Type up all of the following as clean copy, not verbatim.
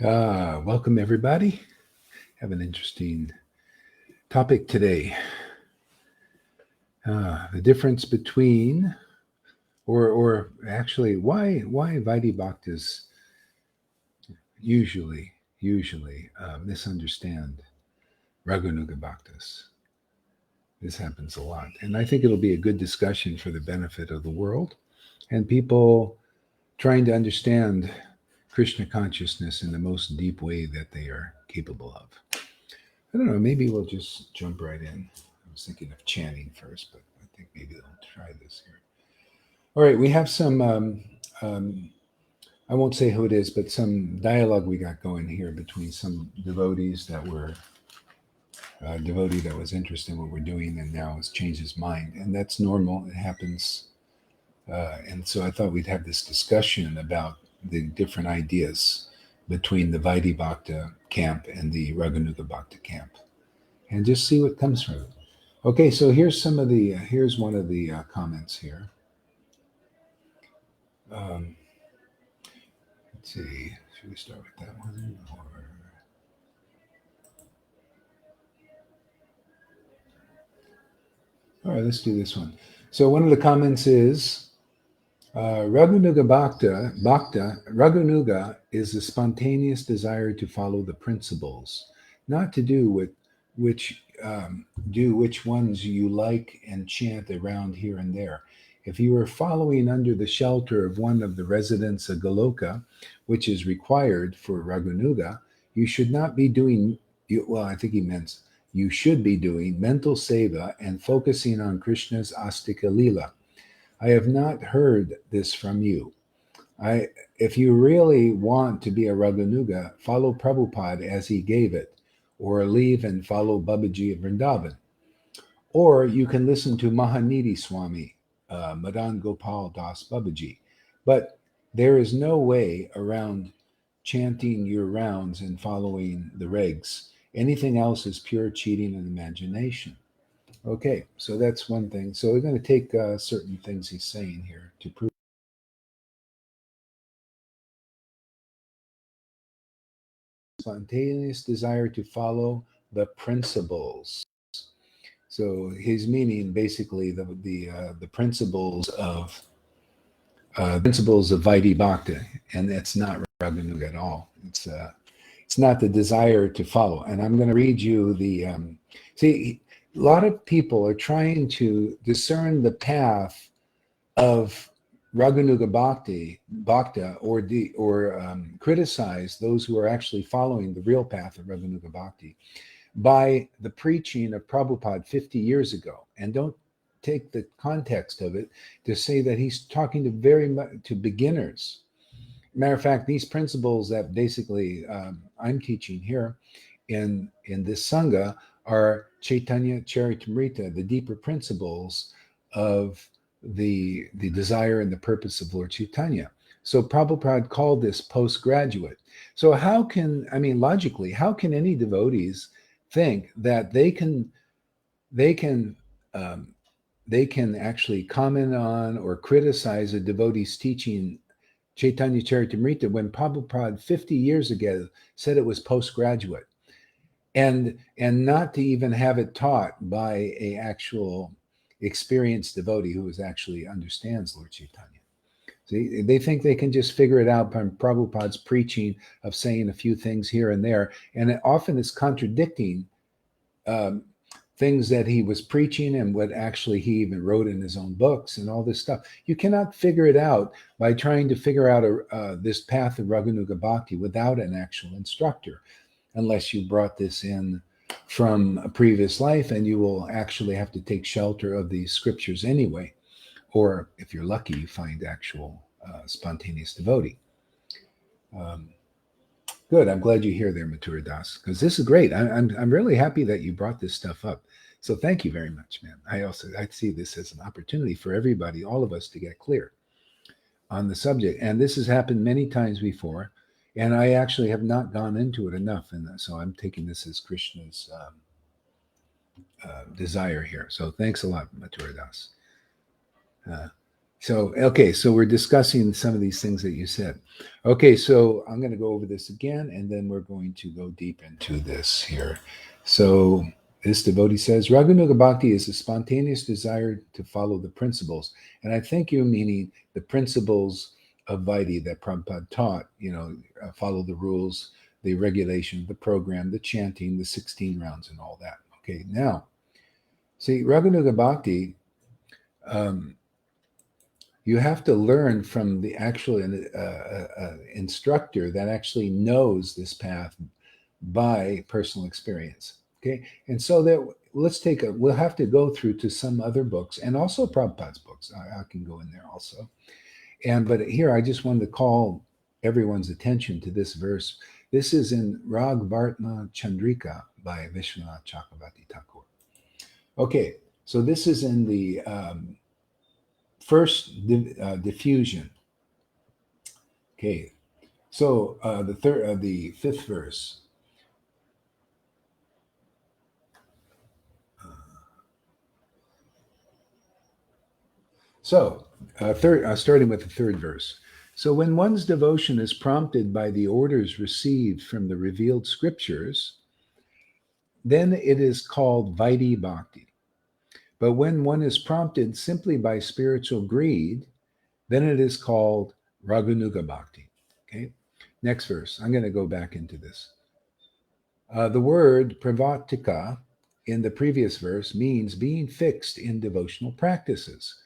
Welcome everybody. Have an interesting topic today. The difference between, or actually, why Vaidhi Bhaktas usually misunderstand Raganuga Bhaktas. This happens a lot, and I think it'll be a good discussion for the benefit of the world and people trying to understand Krishna consciousness in the most deep way that they are capable of. I don't know, maybe we'll just jump right in. I was thinking of chanting first, but I think maybe I'll try this here. All right, we have some, I won't say who it is, but some dialogue we got going here between some devotees that were, a devotee that was interested in what we're doing and now has changed his mind. And that's normal, it happens. And so I thought we'd have this discussion about the different ideas between the Vaidhi Bhakti camp and the Raganuga Bhakti camp, and just see what comes from it. Okay, so here's some of the here's one of the comments here. Let's see, should we start with that one? All right, let's do this one. So one of the comments is, Raganuga Raganuga is the spontaneous desire to follow the principles, not to do with which ones you like and chant around here and there. If you are following under the shelter of one of the residents of Goloka, which is required for Raganuga, you should not be doing, I think he meant you should be doing mental seva and focusing on Krishna's Astika Leela. I have not heard this from you. If you really want to be a Raganuga, follow Prabhupada as he gave it, or leave and follow Babaji of Vrindavan. Or you can listen to Mahanidhi Swami, Madan Gopal Das Babaji. But there is no way around chanting your rounds and following the regs. Anything else is pure cheating and imagination. Okay, so that's one thing. So we're going to take certain things he's saying here to prove spontaneous desire to follow the principles. So he's meaning basically the principles of Vaidhi Bhakti, and that's not Raganuga at all. It's not the desire to follow. And I'm going to read you the see. A lot of people are trying to discern the path of Raganuga Bhakti, or criticize those who are actually following the real path of Raganuga Bhakti by the preaching of Prabhupada 50 years ago, and don't take the context of it to say that he's talking to beginners. Matter of fact, these principles that basically I'm teaching here in this Sangha are Caitanya Charitamrita, the deeper principles of the desire and the purpose of Lord Chaitanya. So Prabhupada called this postgraduate. So logically, how can any devotees think that they can actually comment on or criticize a devotee's teaching Chaitanya Charitamrita when Prabhupada 50 years ago said it was postgraduate, and not to even have it taught by a actual experienced devotee who actually understands Lord Chaitanya. See, they think they can just figure it out from Prabhupada's preaching of saying a few things here and there, and it often is contradicting things that he was preaching and what actually he even wrote in his own books and all this stuff. You cannot figure it out by trying to figure out this path of Raganuga Bhakti without an actual instructor, unless you brought this in from a previous life, and you will actually have to take shelter of the scriptures anyway. Or if you're lucky, you find actual spontaneous devotee. Good. I'm glad you're here there, Mathura Das, because this is great. I'm really happy that you brought this stuff up. So thank you very much, man. I see this as an opportunity for everybody, all of us, to get clear on the subject. And this has happened many times before, and I actually have not gone into it enough. And so I'm taking this as Krishna's desire here. So thanks a lot, Mathura Das. So, okay, so we're discussing some of these things that you said. Okay, so I'm going to go over this again, and then we're going to go deep into this here. So, this devotee says, Raganuga Bhakti is a spontaneous desire to follow the principles. And I think you're meaning the principles of Vaidhi that Prabhupada taught, follow the rules, the regulation, the program, the chanting, the 16 rounds, and all that. Okay, now, see, Raganuga Bhakti, you have to learn from the actual instructor that actually knows this path by personal experience. Okay, and so that we'll have to go through to some other books and also Prabhupada's books. I can go in there also. But here I just wanted to call everyone's attention to this verse. This is in Ragvartma Chandrika by Vishwanath Chakravarti Thakur. Okay, so this is in the first diffusion. Okay, so the fifth verse. So, starting with the third verse. So, when one's devotion is prompted by the orders received from the revealed scriptures, then it is called Vaidhi Bhakti. But when one is prompted simply by spiritual greed, then it is called Raganuga Bhakti. Okay, next verse. I'm going to go back into this. The word pravatika in the previous verse means being fixed in devotional practices.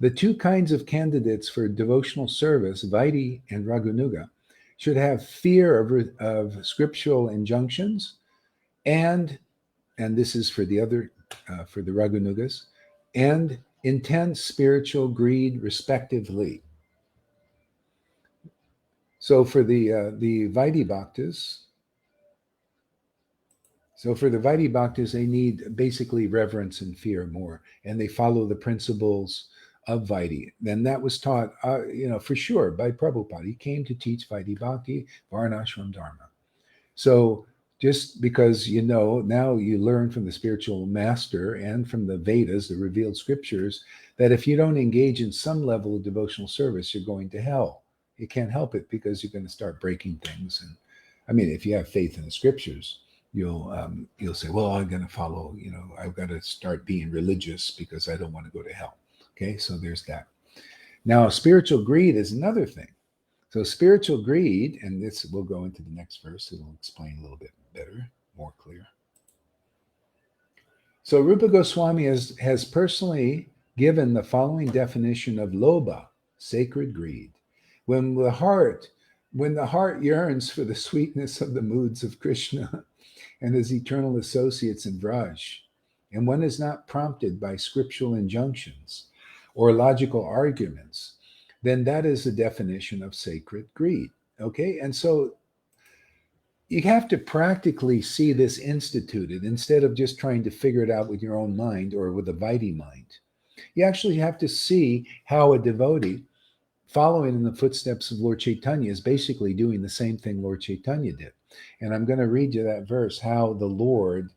The two kinds of candidates for devotional service, Vaidhi and Raganuga, should have fear of scriptural injunctions and this is for the other, for the Raganugas, and intense spiritual greed, respectively. So for the Vaidhi Bhaktas, they need basically reverence and fear more, and they follow the principles of Vaidhi. And that was taught, for sure by Prabhupada. He came to teach Vaidhi Bhakti, Varnashram Dharma. So just because now you learn from the spiritual master and from the Vedas, the revealed scriptures, that if you don't engage in some level of devotional service, you're going to hell. You can't help it because you're going to start breaking things. And I mean, if you have faith in the scriptures, you'll say, well, I'm going to follow, I've got to start being religious because I don't want to go to hell. Okay, so there's that. Now, spiritual greed is another thing. So spiritual greed, and this we'll go into the next verse, it'll explain a little bit better, more clear. So Rupa Goswami has personally given the following definition of lobha, sacred greed. When the heart yearns for the sweetness of the moods of Krishna and his eternal associates in Vraj, and one is not prompted by scriptural injunctions or logical arguments, then that is the definition of sacred greed. Okay, and so you have to practically see this instituted instead of just trying to figure it out with your own mind or with a Vaidhi mind. You actually have to see how a devotee following in the footsteps of Lord Chaitanya is basically doing the same thing Lord Chaitanya did. And I'm going to read you that verse, how the Lord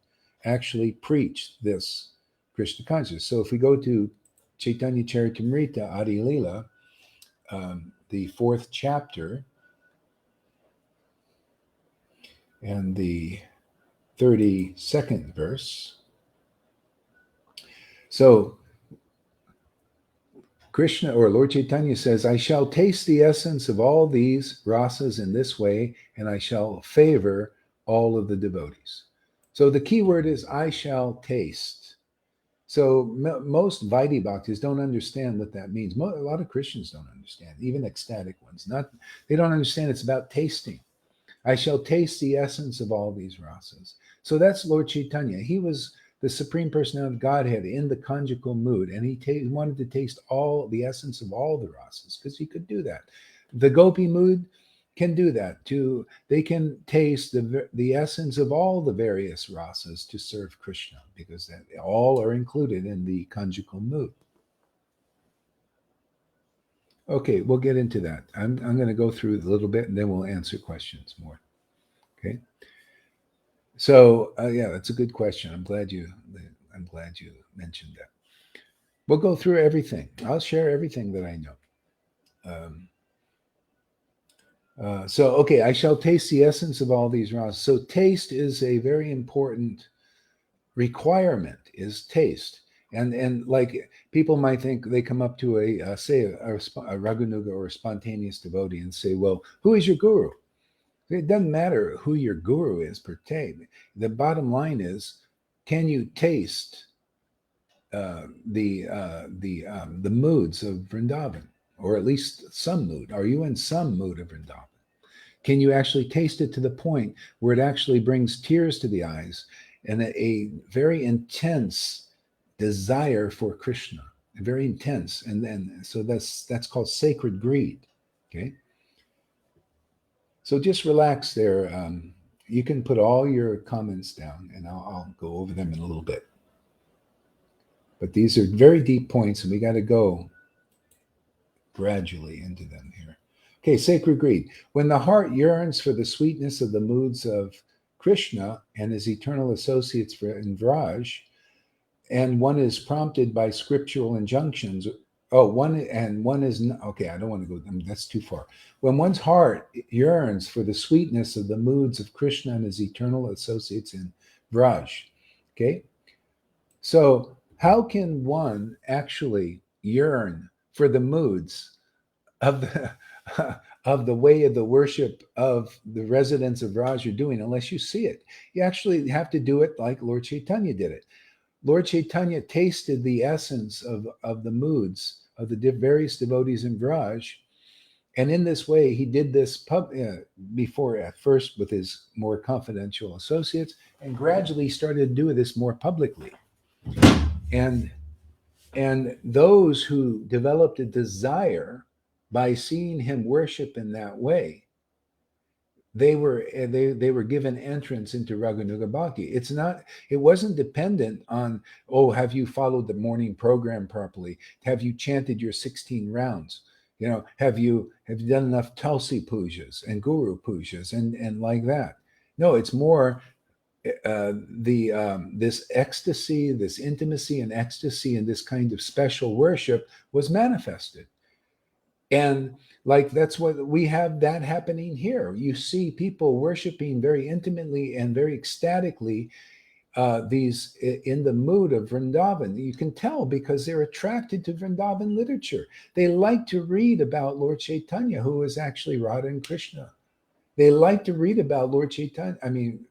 actually preached this Krishna consciousness. So if we go to Chaitanya Charitamrita Adi Lila, the 4th chapter and the 32nd verse. So Krishna or Lord Chaitanya says, I shall taste the essence of all these rasas in this way, and I shall favor all of the devotees. So the key word is I shall taste. So most Vaidhi Bhaktis don't understand what that means. A lot of Christians don't understand, even ecstatic ones. They don't understand it's about tasting. I shall taste the essence of all these rasas. So that's Lord Chaitanya. He was the Supreme Personality of Godhead in the conjugal mood, and he wanted to taste all the essence of all the rasas because he could do that. The Gopi mood can do that too. They can taste the essence of all the various rasas to serve Krishna because all are included in the conjugal mood. Okay, we'll get into that. I'm going to go through a little bit and then we'll answer questions more. Okay. So yeah, that's a good question. I'm glad you mentioned that. We'll go through everything. I'll share everything that I know. Okay, I shall taste the essence of all these rasas. So taste is a very important requirement, is taste. And like people might think, they come up to a Raganuga or a spontaneous devotee and say, well, who is your guru? It doesn't matter who your guru is per se. The bottom line is, can you taste the moods of Vrindavan, or at least some mood? Are you in some mood of Vrindavan? Can you actually taste it to the point where it actually brings tears to the eyes and a very intense desire for Krishna, very intense, and then so that's called sacred greed. Okay, so just relax there. You can put all your comments down, and I'll go over them in a little bit. But these are very deep points, and we got to go gradually into them here. Okay, sacred greed. When the heart yearns for the sweetness of the moods of Krishna and his eternal associates in Vraj, and one is prompted by scriptural injunctions. One is okay. I don't want to go. That's too far. When one's heart yearns for the sweetness of the moods of Krishna and his eternal associates in Vraj, okay. So how can one actually yearn for the moods of the of the way of the worship of the residents of Vraj are doing unless you see it? You actually have to do it like Lord Chaitanya did it. Lord Chaitanya tasted the essence of the moods of the various devotees in Vraj. And in this way, he did this before, at first with his more confidential associates, and gradually started to do this more publicly. And those who developed a desire by seeing him worship in that way, they were given entrance into Raganuga Bhakti. It wasn't dependent on, oh, have you followed the morning program properly? Have you chanted your 16 rounds? Have you done enough Tulsi pujas and Guru pujas and like that? No, it's more this ecstasy, this intimacy and ecstasy and this kind of special worship was manifested. And like that's what we have that happening here. You see people worshiping very intimately and very ecstatically these in the mood of Vrindavan. You can tell because they're attracted to Vrindavan literature. They like to read about Lord Chaitanya, who is actually Radha and Krishna. They like to read about Lord Chaitanya,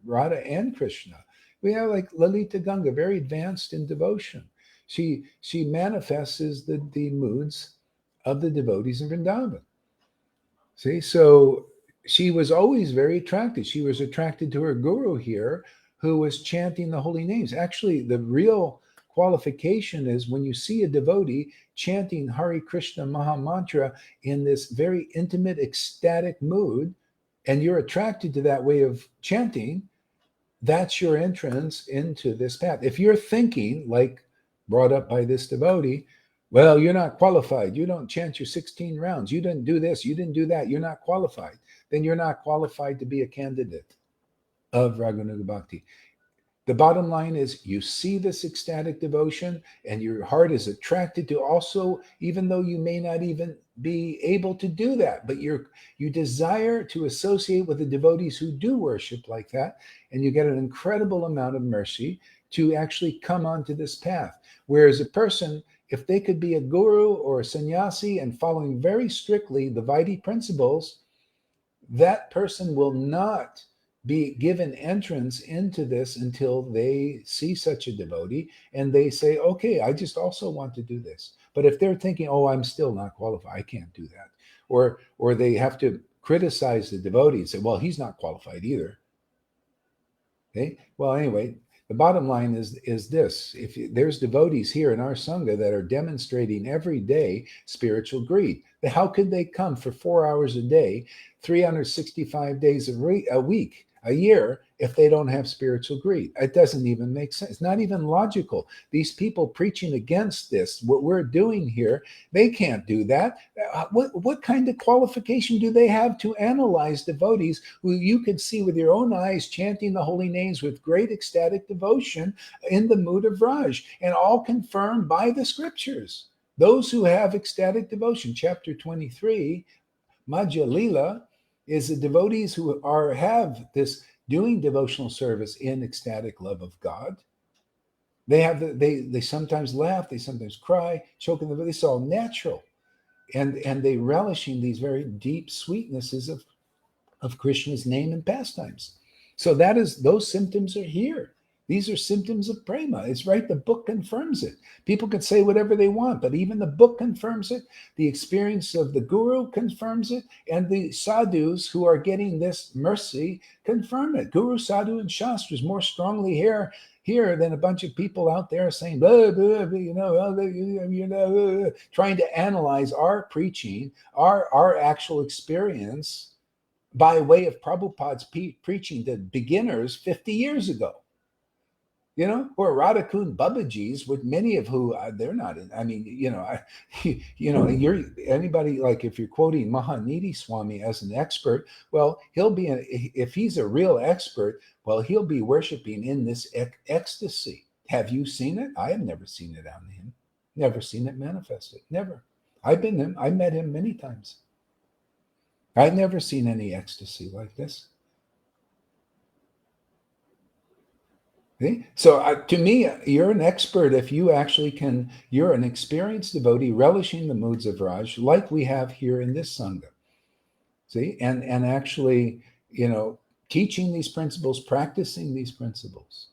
Radha and Krishna. We have like Lalita Ganga, very advanced in devotion. She manifests the moods of the devotees in Vrindavan. See, so she was always very attracted. She was attracted to her guru here, who was chanting the holy names. Actually, the real qualification is when you see a devotee chanting Hare Krishna maha-mantra in this very intimate, ecstatic mood, and you're attracted to that way of chanting, that's your entrance into this path. If you're thinking, like brought up by this devotee, well, you're not qualified. You don't chant your 16 rounds. You didn't do this. You didn't do that. You're not qualified. Then you're not qualified to be a candidate of Raganuga Bhakti. The bottom line is you see this ecstatic devotion and your heart is attracted to also, even though you may not even be able to do that, but you desire to associate with the devotees who do worship like that, and you get an incredible amount of mercy to actually come onto this path. Whereas a person, if they could be a guru or a sannyasi and following very strictly the Vaidhi principles, that person will not be given entrance into this until they see such a devotee and they say, okay, I just also want to do this. But if they're thinking, oh, I'm still not qualified, I can't do that. Or they have to criticize the devotee and say, well, he's not qualified either. Okay. Well, anyway, the bottom line is this. If there's devotees here in our Sangha that are demonstrating every day spiritual greed, how could they come for 4 hours a day, 365 days a week? a year if they don't have spiritual greed. It doesn't even make sense. It's not even logical. These people preaching against this, what we're doing here, they can't do that. What kind of qualification do they have to analyze devotees who you could see with your own eyes chanting the holy names with great ecstatic devotion in the mood of Raj, and all confirmed by the scriptures? Those who have ecstatic devotion, chapter 23, Madhya Lila, is the devotees who have this doing devotional service in ecstatic love of God. They have they sometimes laugh, they sometimes cry, choke in the voice. It's all natural, and they relishing these very deep sweetnesses of Krishna's name and pastimes. So that is, those symptoms are here. These are symptoms of prema. It's right. The book confirms it. People can say whatever they want, but even the book confirms it. The experience of the guru confirms it. And the sadhus who are getting this mercy confirm it. Guru, sadhu, and shastras more strongly here than a bunch of people out there saying, blah, blah, blah, trying to analyze our preaching, our actual experience by way of Prabhupada's preaching to beginners 50 years ago. Or Radhakund Babajis, with many of who they're not in. I mean, you're anybody, like if you're quoting Mahanidhi Swami as an expert, well, he'll be, if he's a real expert, well, he'll be worshiping in this ecstasy. Have you seen it? I have never seen it on him. Never seen it manifested. Never. I met him many times. I've never seen any ecstasy like this. Okay? So to me, you're an expert if you actually can, you're an experienced devotee relishing the moods of Raj, like we have here in this Sangha. See, and actually, teaching these principles, practicing these principles.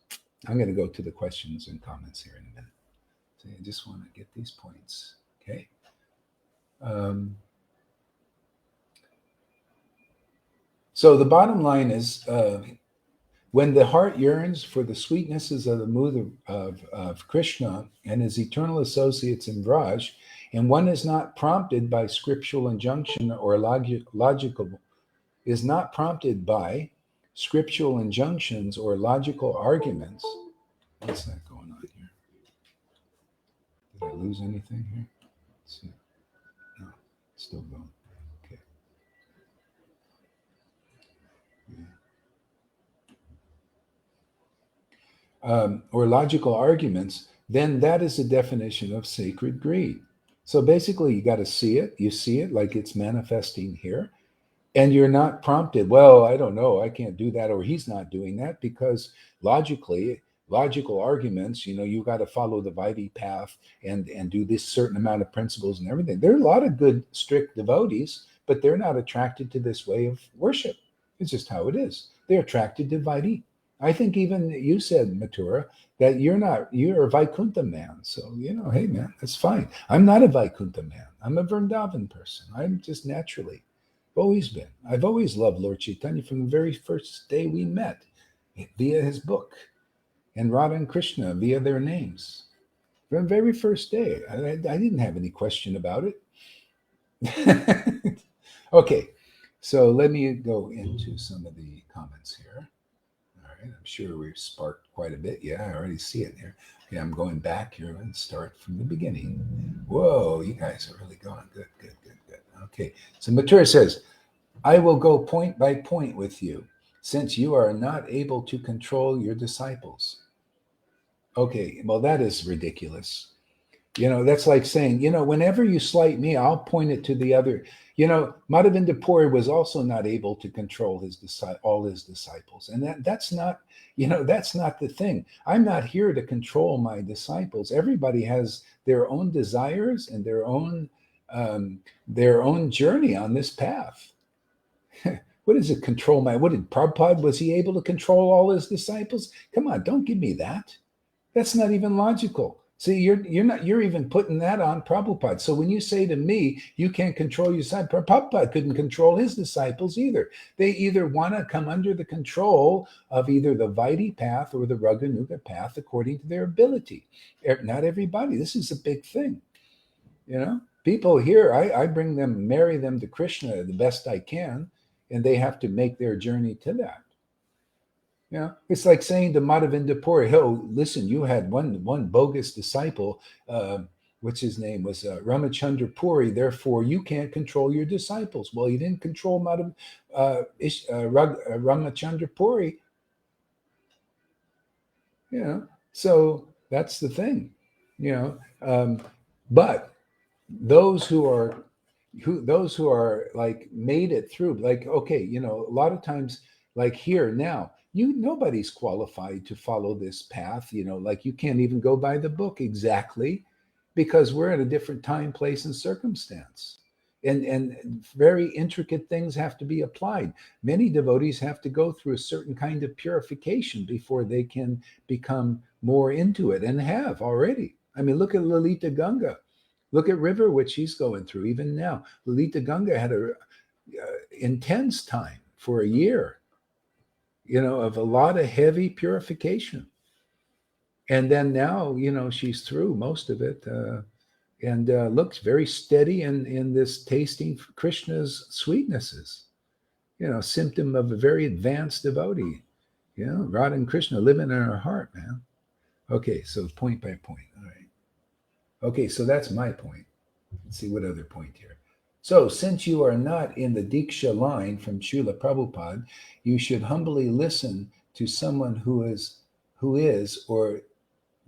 I'm going to go to the questions and comments here in a minute. So I just want to get these points. Okay. So the bottom line is, when the heart yearns for the sweetnesses of the mood of Krishna and his eternal associates in Vraj, and one is not prompted by scriptural injunction or logical, is not prompted by scriptural injunctions or logical arguments. What's that going on here? Did I lose anything here? Let's see. No, it's still going. Okay. Or logical arguments, then that is a definition of sacred greed. So basically, you got to see it. You see it like it's manifesting here. And you're not prompted, well, I don't know, I can't do that, or he's not doing that, because logical arguments, you got to follow the Vaidhi path and do this certain amount of principles and everything. There are a lot of good, strict devotees, but they're not attracted to this way of worship. It's just how it is. They're attracted to Vaidhi. I think even you said, Mathura, that you're a Vaikuntha man. So, hey man, that's fine. I'm not a Vaikuntha man. I'm a Vrindavan person. I'm just naturally. Always been. I've always loved Lord Chaitanya from the very first day we met, via his book, and Radha and Krishna via their names. From the very first day. I didn't have any question about it. Okay, so let me go into some of the comments here. All right, I'm sure we've sparked quite a bit. Yeah, I already see it here. Okay, I'm going back here and start from the beginning. Whoa, you guys are really going good. Okay, so Mathura says, I will go point by point with you, since you are not able to control your disciples. Okay, well, that is ridiculous. That's like saying, whenever you slight me, I'll point it to the other. Madhavinda Puri was also not able to control all his disciples. And that's not the thing. I'm not here to control my disciples. Everybody has their own desires and their own journey on this path. What is it? What did Prabhupada, was he able to control all his disciples? Come on, don't give me that. That's not even logical. See, you're even putting that on Prabhupada. So when you say to me, you can't control your disciples, Prabhupada couldn't control his disciples either. They either want to come under the control of either the Vaidhi path or the Raganuga path according to their ability. Not everybody. This is a big thing. People here, I bring them, marry them to Krishna the best I can, and they have to make their journey to that. It's like saying to Madhavinda Puri, "Oh, listen, you had one bogus disciple. What's his name was Ramachandra Puri. Therefore, you can't control your disciples." Well, you didn't control Ramachandra Puri. So that's the thing. But those who are like made it through, like, okay, a lot of times, like here now, nobody's qualified to follow this path, like you can't even go by the book exactly, because we're in a different time, place, and circumstance, and very intricate things have to be applied. Many devotees have to go through a certain kind of purification before they can become more into it, and have already. I mean, look at Lalita Ganga. Look at River, which he's going through even now. Lalita Ganga had a intense time for a year, of a lot of heavy purification. And then now, she's through most of it, and looks very steady in this tasting Krishna's sweetnesses, symptom of a very advanced devotee. Radha and Krishna living in her heart, man. Okay, so point by point. All right. Okay, so that's my point. Let's see what other point here. So, since you are not in the Diksha line from Srila Prabhupada, you should humbly listen to someone who is, or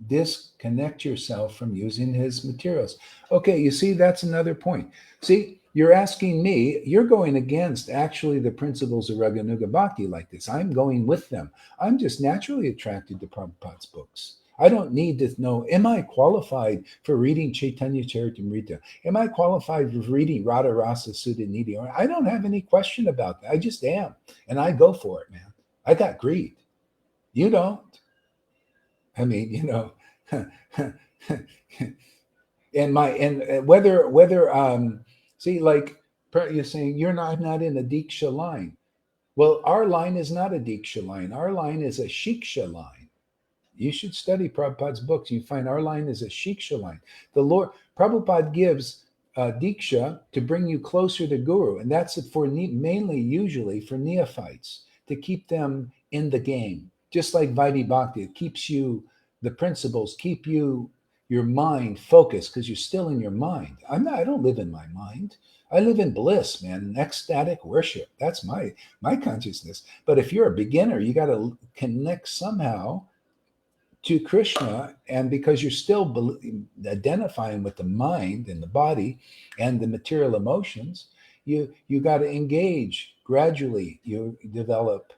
disconnect yourself from using his materials. Okay, you see, that's another point. See, you're asking me, you're going against actually the principles of Raganuga Bhakti like this. I'm going with them. I'm just naturally attracted to Prabhupada's books. I don't need to know, am I qualified for reading Caitanya Charitamrita? Am I qualified for reading Radha Rasa Sudha Nidhi? I don't have any question about that. I just am. And I go for it, man. I got greed. You don't. I mean, and whether see, like you're saying, you're not in a Diksha line. Well, our line is not a Diksha line. Our line is a Shiksha line. You should study Prabhupada's books. You find our line is a Shiksha line. The Lord, Prabhupada gives Diksha to bring you closer to Guru. And that's for mainly, usually, for neophytes, to keep them in the game. Just like Vaidhi Bhakti, it keeps you, the principles keep your mind focused, because you're still in your mind. I don't live in my mind. I live in bliss, man, ecstatic worship. That's my consciousness. But if you're a beginner, you got to connect somehow to Krishna, and because you're still identifying with the mind and the body and the material emotions, you got to engage gradually. You develop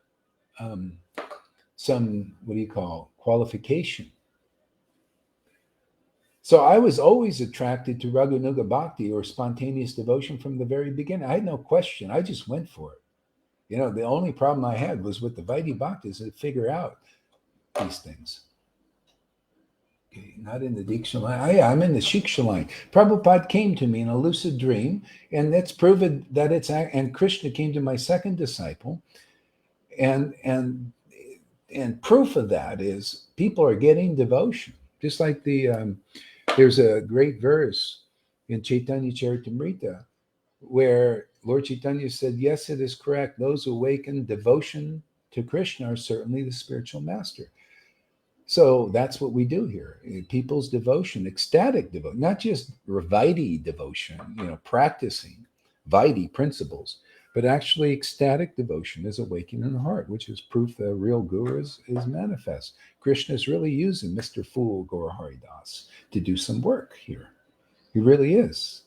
some, what do you call, qualification. So I was always attracted to Raganuga Bhakti, or spontaneous devotion, from the very beginning. I had no question. I just went for it. The only problem I had was with the Vaidhi Bhakti, is to figure out these things. Okay, not in the Diksha line. I'm in the Shiksha line. Prabhupada came to me in a lucid dream, and that's proven that and Krishna came to my second disciple, and proof of that is people are getting devotion. Just like there's a great verse in Chaitanya Charitamrita where Lord Chaitanya said, yes, it is correct. Those who awaken devotion to Krishna are certainly the spiritual master. So that's what we do here. People's devotion, ecstatic devotion, not just Vaidhi devotion, practicing Vaidhi principles, but actually ecstatic devotion is awakening in the heart, which is proof that a real guru is manifest. Krishna is really using Mr. Fool Gaurahari Das to do some work here. He really is.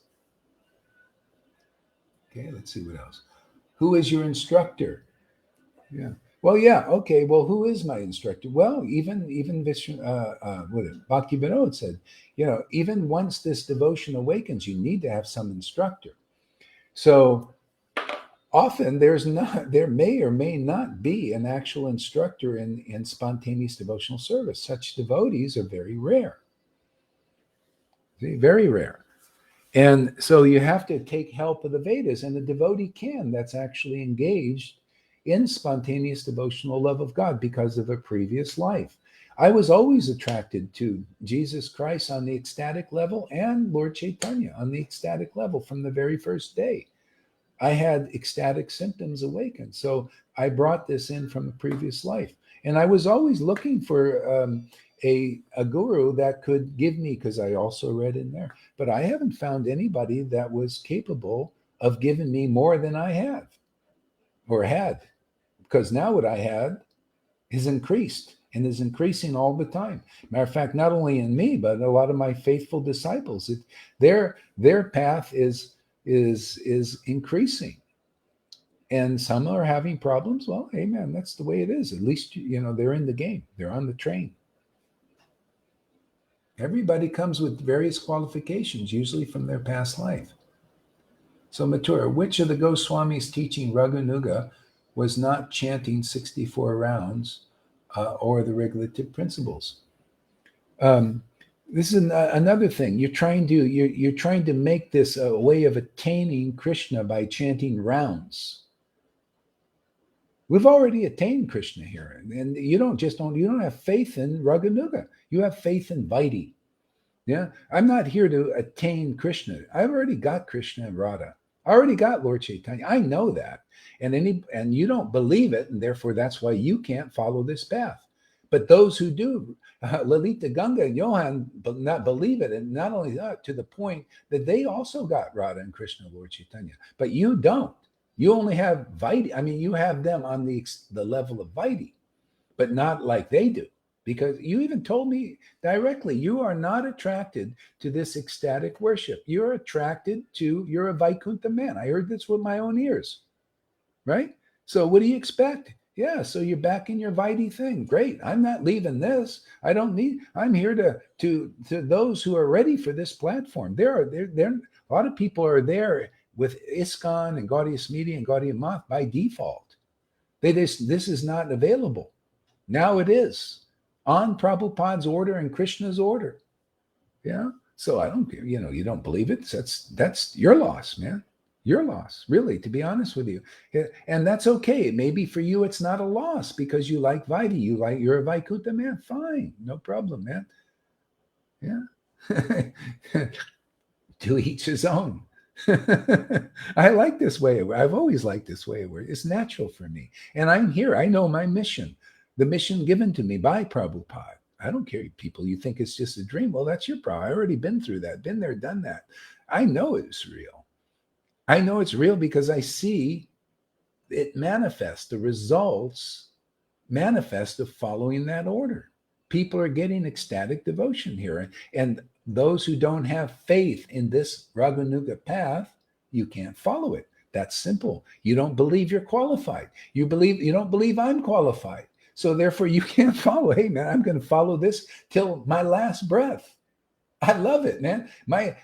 Okay, let's see what else. Who is your instructor? Yeah. Well, yeah. Okay. Well, who is my instructor? Well, even Bhakti Vinod said, even once this devotion awakens, you need to have some instructor. So often there may or may not be an actual instructor in spontaneous devotional service. Such devotees are very rare. See, very rare. And so you have to take help of the Vedas, and the devotee that's actually engaged in spontaneous devotional love of God because of a previous life. I was always attracted to Jesus Christ on the ecstatic level, and Lord Chaitanya on the ecstatic level from the very first day. I had ecstatic symptoms awakened. So I brought this in from a previous life. And I was always looking for a guru that could give me, because I also read in there, but I haven't found anybody that was capable of giving me more than I have or had, because now what I had is increased and is increasing all the time. Matter of fact, not only in me, but a lot of my faithful disciples, their path is increasing. And some are having problems. Well, hey man, that's the way it is. At least they're in the game. They're on the train. Everybody comes with various qualifications, usually from their past life. So Mathura, which of the Goswamis teaching Raganuga was not chanting 64 rounds or the regulative principles? This is another thing. You're trying to make this a way of attaining Krishna by chanting rounds. We've already attained Krishna here, and you don't have faith in Raganuga. You have faith in Vaidhi. Yeah, I'm not here to attain Krishna. I've already got Krishna and Radha. I already got Lord Chaitanya. I know that, and you don't believe it, and therefore that's why you can't follow this path. But those who do, Lalita, Ganga, and Johan, not believe it, and not only that, to the point that they also got Radha and Krishna, Lord Chaitanya, but you don't. You only have Vaidhi. I mean, you have them on the level of Vaidhi, but not like they do. Because you even told me directly, you are not attracted to this ecstatic worship. You're a Vaikuntha man. I heard this with my own ears, right? So what do you expect? Yeah, so you're back in your Vaidhi thing. Great. I'm not leaving this. I'm here to those who are ready for this platform. A lot of people are there with ISKCON and Gaudiya Smriti and Gaudiya Math by default. This is not available. Now it is on Prabhupada's order and Krishna's order. Yeah. So I don't care. You don't believe it. That's your loss, man. Your loss, really, to be honest with you. And that's okay. Maybe for you it's not a loss because you like Vaidhi. You're a Vaikuntha man. Fine. No problem, man. Yeah. To each his own. I like this way. I've always liked this way where it's natural for me. And I'm here. I know my mission, the mission given to me by Prabhupada. I don't care, people. You think it's just a dream. Well, that's your problem. I've already been through that, been there, done that. I know it's real. I know it's real because I see it manifest, the results manifest of following that order. People are getting ecstatic devotion here. And those who don't have faith in this Raganuga path, you can't follow it. That's simple. You don't believe you're qualified. You don't believe I'm qualified. So therefore you can't follow. Hey man, I'm going to follow this till my last breath. I love it, man. My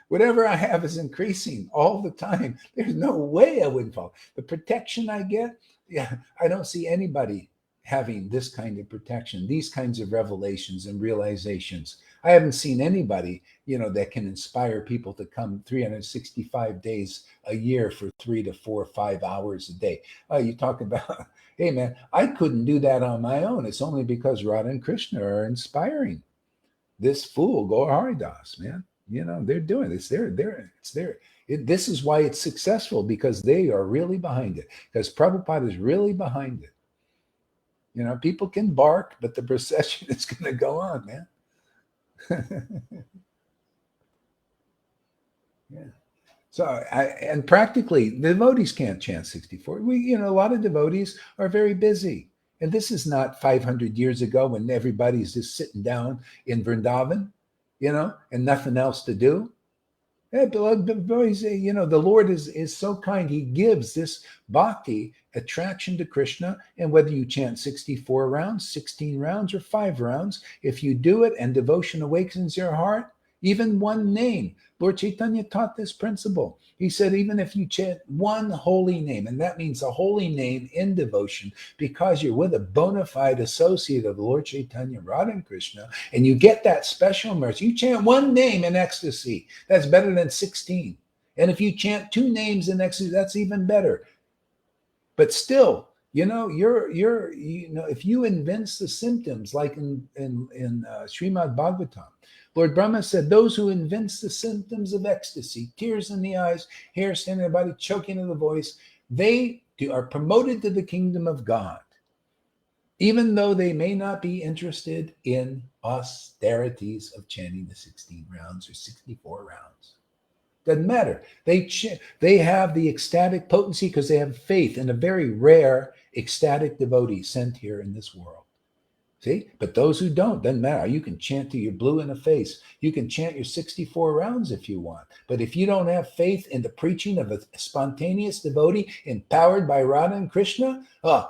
whatever I have is increasing all the time. There's no way I wouldn't follow. The protection I get, yeah, I don't see anybody having this kind of protection, these kinds of revelations and realizations. I haven't seen anybody, that can inspire people to come 365 days a year for 3 to 4 or 5 hours a day. Oh, you talk about, hey man, I couldn't do that on my own. It's only because Radha and Krishna are inspiring this fool, Gaurahari Das, man. They're doing this. This is why it's successful, because they are really behind it. Because Prabhupada is really behind it. People can bark, but the procession is going to go on, man. Yeah. So, and practically, the devotees can't chant 64. A lot of devotees are very busy. And this is not 500 years ago when everybody's just sitting down in Vrindavan, and nothing else to do. Yeah, boys, the Lord is so kind. He gives this bhakti, attraction to Krishna. And whether you chant 64 rounds, 16 rounds, or 5 rounds, if you do it and devotion awakens your heart, even one name. Lord Chaitanya taught this principle. He said, even if you chant one holy name, and that means a holy name in devotion, because you're with a bona fide associate of Lord Chaitanya, Radha and Krishna, and you get that special mercy. You chant one name in ecstasy, that's better than 16. And if you chant 2 names in ecstasy, that's even better. But still, if you evince the symptoms, like in Srimad Bhagavatam, Lord Brahma said, those who evince the symptoms of ecstasy, tears in the eyes, hair standing in the body, choking in the voice, they are promoted to the kingdom of God, even though they may not be interested in austerities of chanting the 16 rounds or 64 rounds. Doesn't matter. They have the ecstatic potency because they have faith in a very rare ecstatic devotee sent here in this world. See? But those who don't, doesn't matter. You can chant till you're blue in the face. You can chant your 64 rounds if you want. But if you don't have faith in the preaching of a spontaneous devotee empowered by Radha and Krishna, a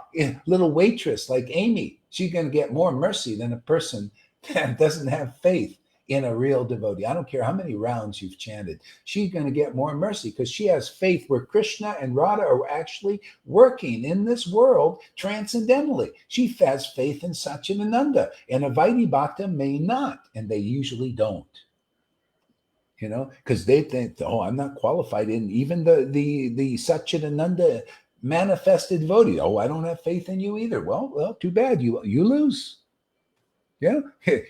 little waitress like Amy, she's going to get more mercy than a person that doesn't have faith in a real devotee. I don't care how many rounds you've chanted. She's going to get more mercy because she has faith where Krishna and Radha are actually working in this world transcendentally. She has faith in Satchidananda, and a Vaidhi Bhakta may not, and they usually don't. Because they think, I'm not qualified in even the Satchidananda manifested devotee. I don't have faith in you either. Well, too bad. You lose. Yeah,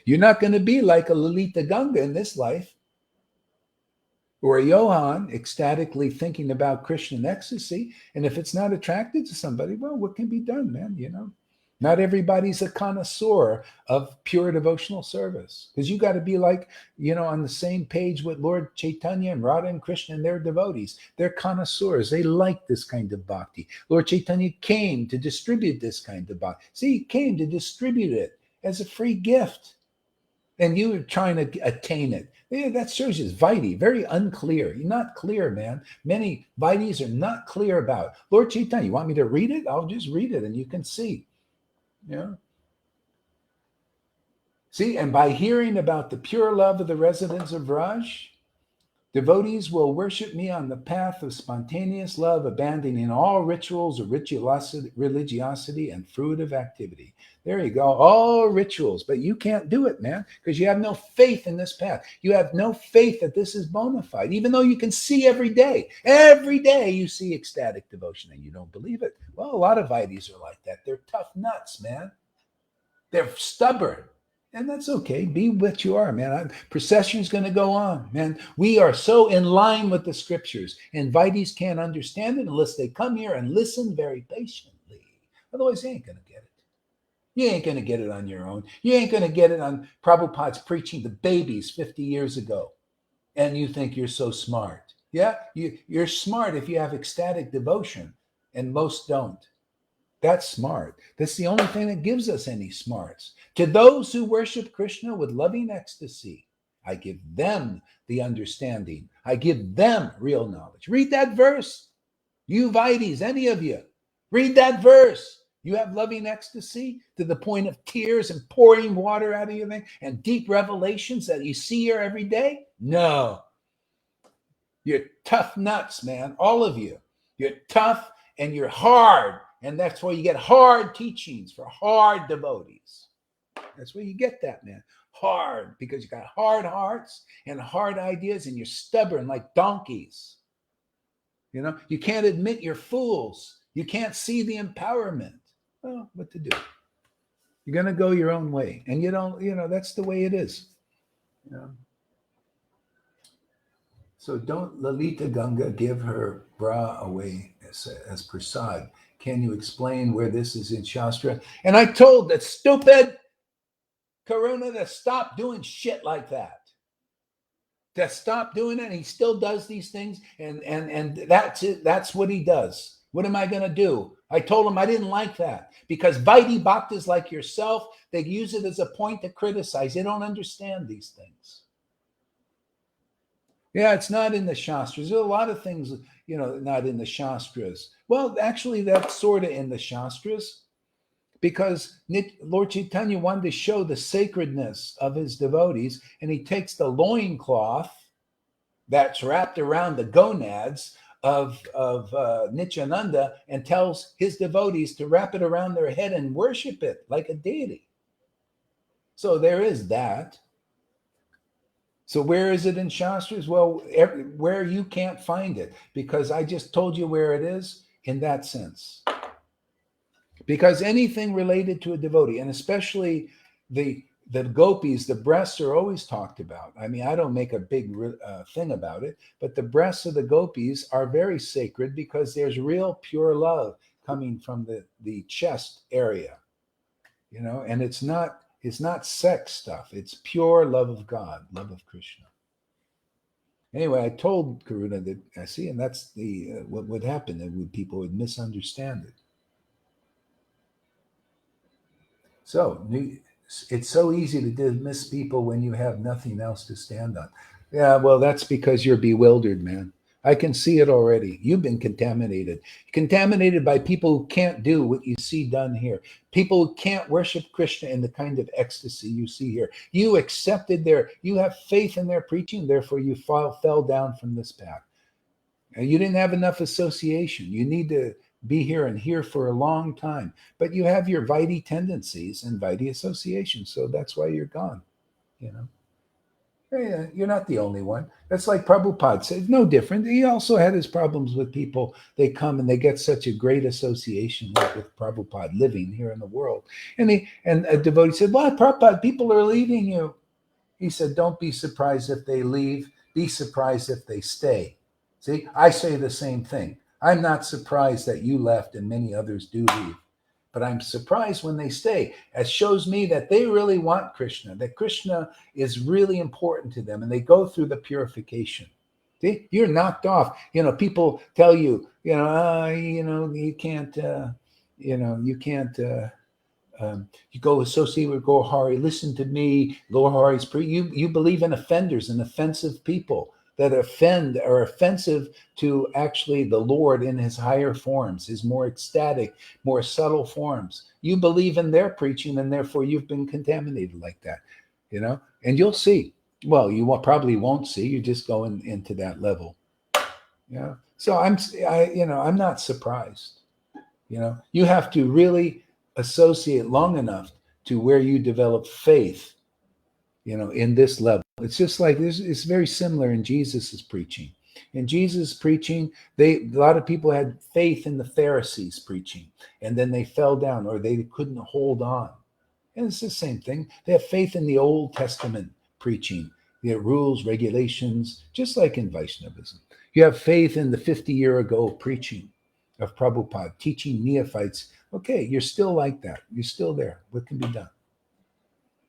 you're not going to be like a Lalita Ganga in this life, or a Johan ecstatically thinking about Krishna and ecstasy. And if it's not attracted to somebody, well, what can be done, man? Not everybody's a connoisseur of pure devotional service, because you got to be like, on the same page with Lord Chaitanya and Radha and Krishna and their devotees. They're connoisseurs. They like this kind of bhakti. Lord Chaitanya came to distribute this kind of bhakti. See, he came to distribute it as a free gift, and you are trying to attain it. Yeah, that shows you it's Vaidhi, very unclear. You're not clear, man. Many Vaidhis are not clear about it. Lord Chaitanya, you want me to read it? I'll just read it and you can see. See, and by hearing about the pure love of the residents of Raj, devotees will worship me on the path of spontaneous love, abandoning all rituals of religiosity and fruitive activity. There you go, all rituals, but you can't do it, man, because you have no faith in this path. You have no faith that this is bona fide, even though you can see every day you see ecstatic devotion and you don't believe it. Well, a lot of Vaidhis are like that. They're tough nuts, man. They're stubborn. And that's okay. Be what you are, man. Procession's going to go on, man. We are so in line with the scriptures, and Vaidhis can't understand it unless they come here and listen very patiently. Otherwise, they ain't going to get it. You ain't going to get it on your own. You ain't going to get it on Prabhupada's preaching to babies 50 years ago, and you think you're so smart. Yeah, you're smart if you have ecstatic devotion, and most don't. That's smart. That's the only thing that gives us any smarts. To those who worship Krishna with loving ecstasy, I give them the understanding. I give them real knowledge. Read that verse. You Vaidhis, any of you, read that verse. You have loving ecstasy to the point of tears and pouring water out of your thing and deep revelations that you see here every day? No. You're tough nuts, man. All of you. You're tough and you're hard. And that's why you get hard teachings for hard devotees. That's where you get that, man. Hard, because you got hard hearts and hard ideas, and you're stubborn like donkeys. You can't admit you're fools. You can't see the empowerment. Well, what to do? You're going to go your own way. And you don't, that's the way it is. So don't Lalita Ganga give her bra away as prasad. Can you explain where this is in Shastra? And I told that stupid Karuna to stop doing shit like that. To stop doing it. And he still does these things. And that's it. That's what he does. What am I going to do? I told him I didn't like that. Because Vaidhi Bhaktas like yourself, they use it as a point to criticize. They don't understand these things. Yeah, it's not in the Shastras. There's a lot of things, not in the Shastras. Well, actually, that's sort of in the Shastras, because Lord Chaitanya wanted to show the sacredness of his devotees, and he takes the loincloth that's wrapped around the gonads of Nityananda and tells his devotees to wrap it around their head and worship it like a deity. So there is that. So where is it in Shastras? Well, where you can't find it, because I just told you where it is in that sense. Because anything related to a devotee, and especially the gopis, the breasts are always talked about. I mean, I don't make a big thing about it, but the breasts of the gopis are very sacred because there's real pure love. coming from the chest area, and it's not sex stuff. It's pure love of God, love of Krishna. Anyway, I told Karuna that I see, and that's the what would happen. That people would misunderstand it. So it's so easy to dismiss people when you have nothing else to stand on. Yeah, well, that's because you're bewildered, man. I can see it already. You've been contaminated by people who can't do what you see done here. People who can't worship Krishna in the kind of ecstasy you see here. You accepted you have faith in their preaching, therefore you fell down from this path. And you didn't have enough association. You need to be here and here for a long time. But you have your Vaidhi tendencies and Vaidhi association, so that's why you're gone, Yeah, you're not the only one. That's like Prabhupada said, no different. He also had his problems with people. They come and they get such a great association with Prabhupada living here in the world. And a devotee said, well, Prabhupada, people are leaving you. He said, don't be surprised if they leave. Be surprised if they stay. See, I say the same thing. I'm not surprised that you left and many others do leave. But I'm surprised when they stay. It shows me that they really want Krishna, that Krishna is really important to them, and they go through the purification. See, you're knocked off. People tell you, you can't, you can't. You go associate with Gaurahari. Listen to me. Gaurahari's you believe in offenders and offensive people that are offensive to actually the Lord in his higher forms, his more ecstatic, more subtle forms. You believe in their preaching, and therefore you've been contaminated like that, and you'll see. Well, you probably won't see. You're just going into that level. So I'm not surprised. You have to really associate long enough to where you develop faith, in this level. It's just like this. It's very similar in Jesus's preaching. In Jesus' preaching, a lot of people had faith in the Pharisees' preaching, and then they fell down or they couldn't hold on. And it's the same thing. They have faith in the Old Testament preaching, the rules, regulations, just like in Vaishnavism. You have faith in the 50-year-ago preaching of Prabhupada, teaching neophytes. Okay, you're still like that. You're still there. What can be done?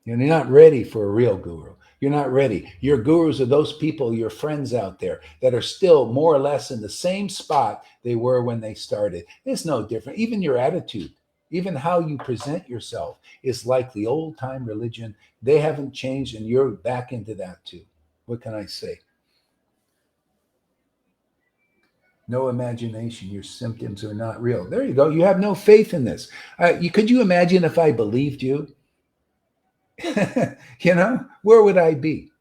You're not ready for a real guru. You're not ready. Your gurus are those people, your friends out there, that are still more or less in the same spot they were when they started. It's no different. Even your attitude, even how you present yourself is like the old-time religion. They haven't changed, and you're back into that too. What can I say? No imagination. Your symptoms are not real. There you go. You have no faith in this. Could you imagine if I believed you? Where would I be?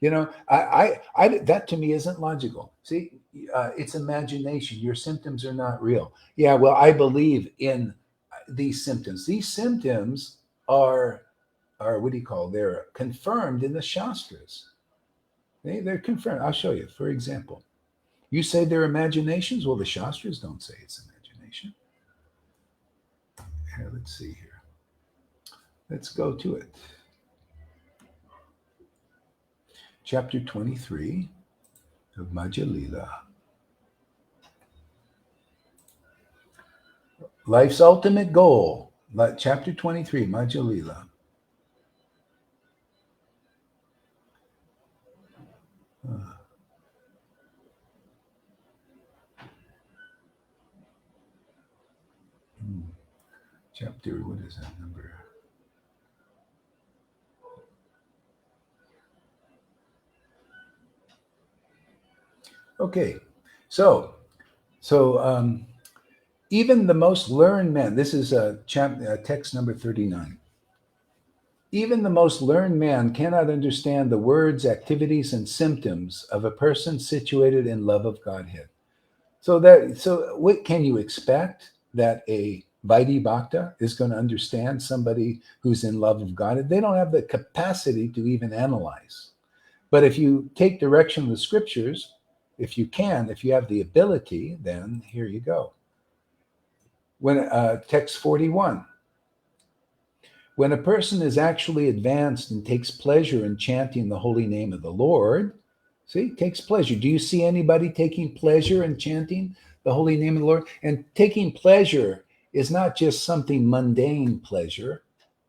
I that to me isn't logical. See, it's imagination. Your symptoms are not real. Yeah, well, I believe in these symptoms. These symptoms are what do you call? They're confirmed in the Shastras. They're confirmed. I'll show you. For example, you say they're imaginations. Well, the Shastras don't say it's imagination. Here, let's see here. Let's go to it. Chapter 23 of Madhya Lila. Life's ultimate goal. Chapter 23, Madhya Lila. Chapter, what is that number? Okay, so even the most learned man, this is text number 39. Even the most learned man cannot understand the words, activities, and symptoms of a person situated in love of Godhead. So what can you expect that a Vaidhi Bhakta is going to understand somebody who's in love of God? They don't have the capacity to even analyze. But if you take direction of the scriptures, if you have the ability, then here you go. When text 41. When a person is actually advanced and takes pleasure in chanting the holy name of the Lord, see, takes pleasure. Do you see anybody taking pleasure in chanting the holy name of the Lord. And taking pleasure is not just something mundane pleasure,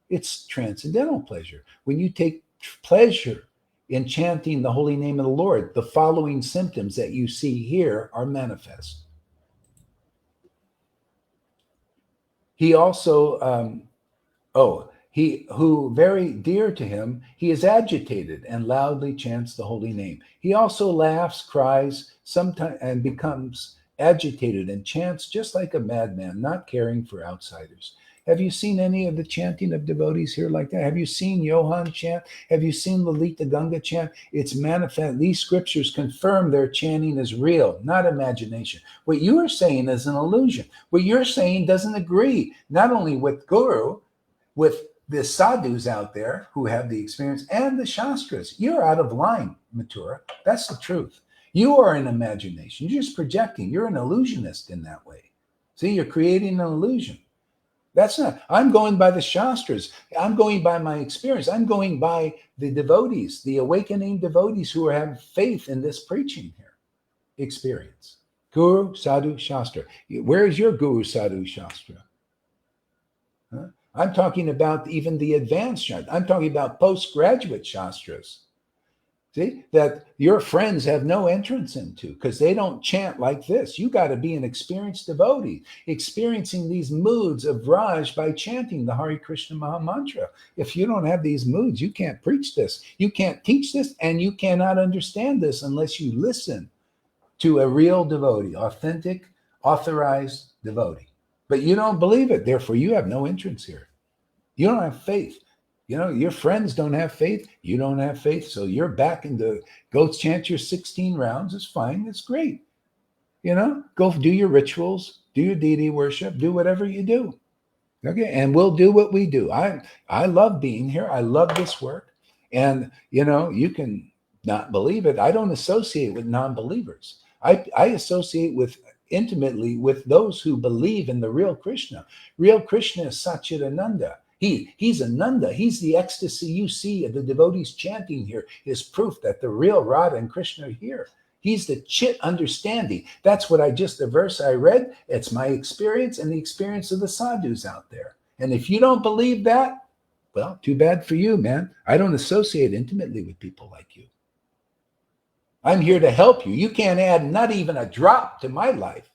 it's transcendental pleasure. When you take pleasure in chanting the holy name of the Lord, the following symptoms that you see here are manifest. He also, he who very dear to him, he is agitated and loudly chants the holy name. He also laughs, cries, sometimes, and becomes agitated and chants just like a madman, not caring for outsiders. Have you seen any of the chanting of devotees here like that? Have you seen Johann chant? Have you seen Lalita Ganga chant? It's manifest. These scriptures confirm their chanting is real, not imagination. What you are saying is an illusion. What you're saying doesn't agree, not only with Guru, with the sadhus out there who have the experience and the shastras. You're out of line, Mathura. That's the truth. You are an imagination. You're just projecting. You're an illusionist in that way. See, you're creating an illusion. That's not, I'm going by the shastras. I'm going by my experience. I'm going by the devotees, the awakening devotees who have faith in this preaching here, experience. Guru, sadhu, shastra. Where is your guru, sadhu, shastra? Huh? I'm talking about even the advanced shastra. I'm talking about postgraduate shastras. See, that your friends have no entrance into because they don't chant like this. You got to be an experienced devotee, experiencing these moods of Raj by chanting the Hare Krishna maha-mantra. If you don't have these moods, you can't preach this. You can't teach this, and you cannot understand this unless you listen to a real devotee, authentic, authorized devotee. But you don't believe it. Therefore, you have no entrance here. You don't have faith. You know, your friends don't have faith. You don't have faith. So you're back in the go chant your 16 rounds. It's fine. It's great. You know, go do your rituals, do your deity worship, do whatever you do. Okay. And we'll do what we do. I love being here. I love this work. And, you know, you can not believe it. I don't associate with non-believers. I associate with intimately with those who believe in the real Krishna. Real Krishna is Satchidananda. He's Ananda. He's the ecstasy you see of the devotees chanting here is proof that the real Radha and Krishna are here. He's the chit understanding. That's what the verse I read, it's my experience and the experience of the sadhus out there. And if you don't believe that, well, too bad for you, man. I don't associate intimately with people like you. I'm here to help you. You can't add not even a drop to my life.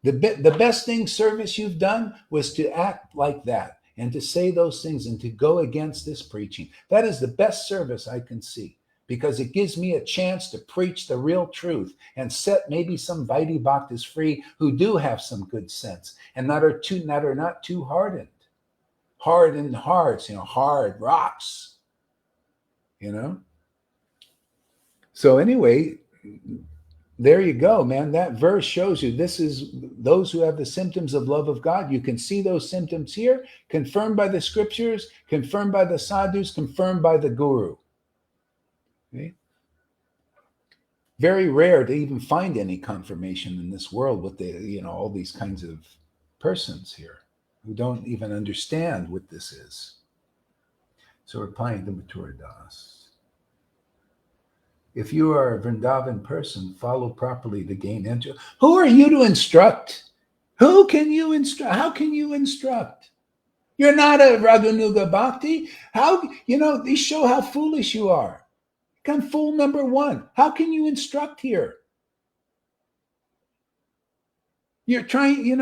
The best thing service you've done was to act like that and to say those things and to go against this preaching. That is the best service I can see because it gives me a chance to preach the real truth and set maybe some Vaidhi Bhaktas free who do have some good sense and that are not too hardened hearts, hard rocks, So anyway, there you go, man. That verse shows you this is those who have the symptoms of love of God. You can see those symptoms here, confirmed by the scriptures, confirmed by the sadhus, confirmed by the guru. Okay? Very rare to even find any confirmation in this world with all these kinds of persons here who don't even understand what this is. So replying to Mathura Das. If you are a Vrindavan person, follow properly to gain entry. Who are you to instruct? Who can you instruct? How can you instruct? You're not a Raganuga Bhakti. How, these show how foolish you are. Come fool number one. How can you instruct here? You're trying,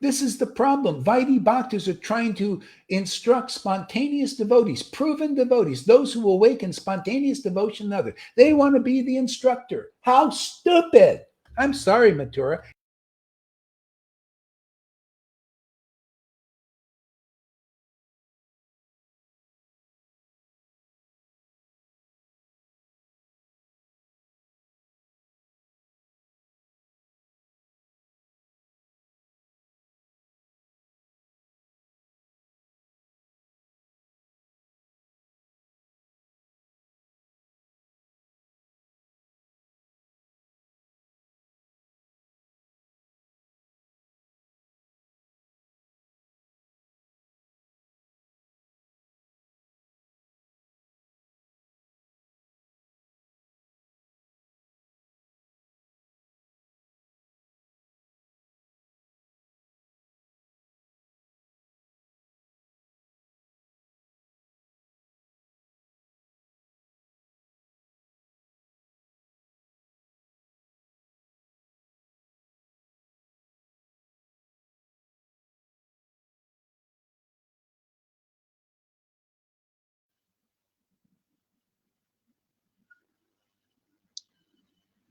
this is the problem. Vaidhi Bhaktas are trying to instruct spontaneous devotees, proven devotees, those who awaken spontaneous devotion to others. They want to be the instructor. How stupid. I'm sorry, Mathura.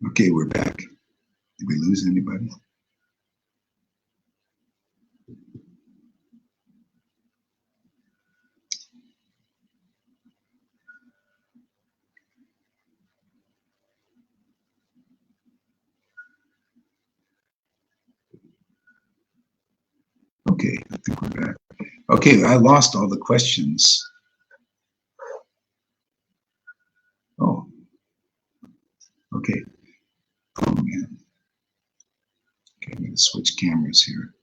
Okay, we're back. Did we lose anybody? Okay, I think we're back. Okay, I lost all the questions. Oh, okay. Oh, man. Okay, I'm going to switch cameras here.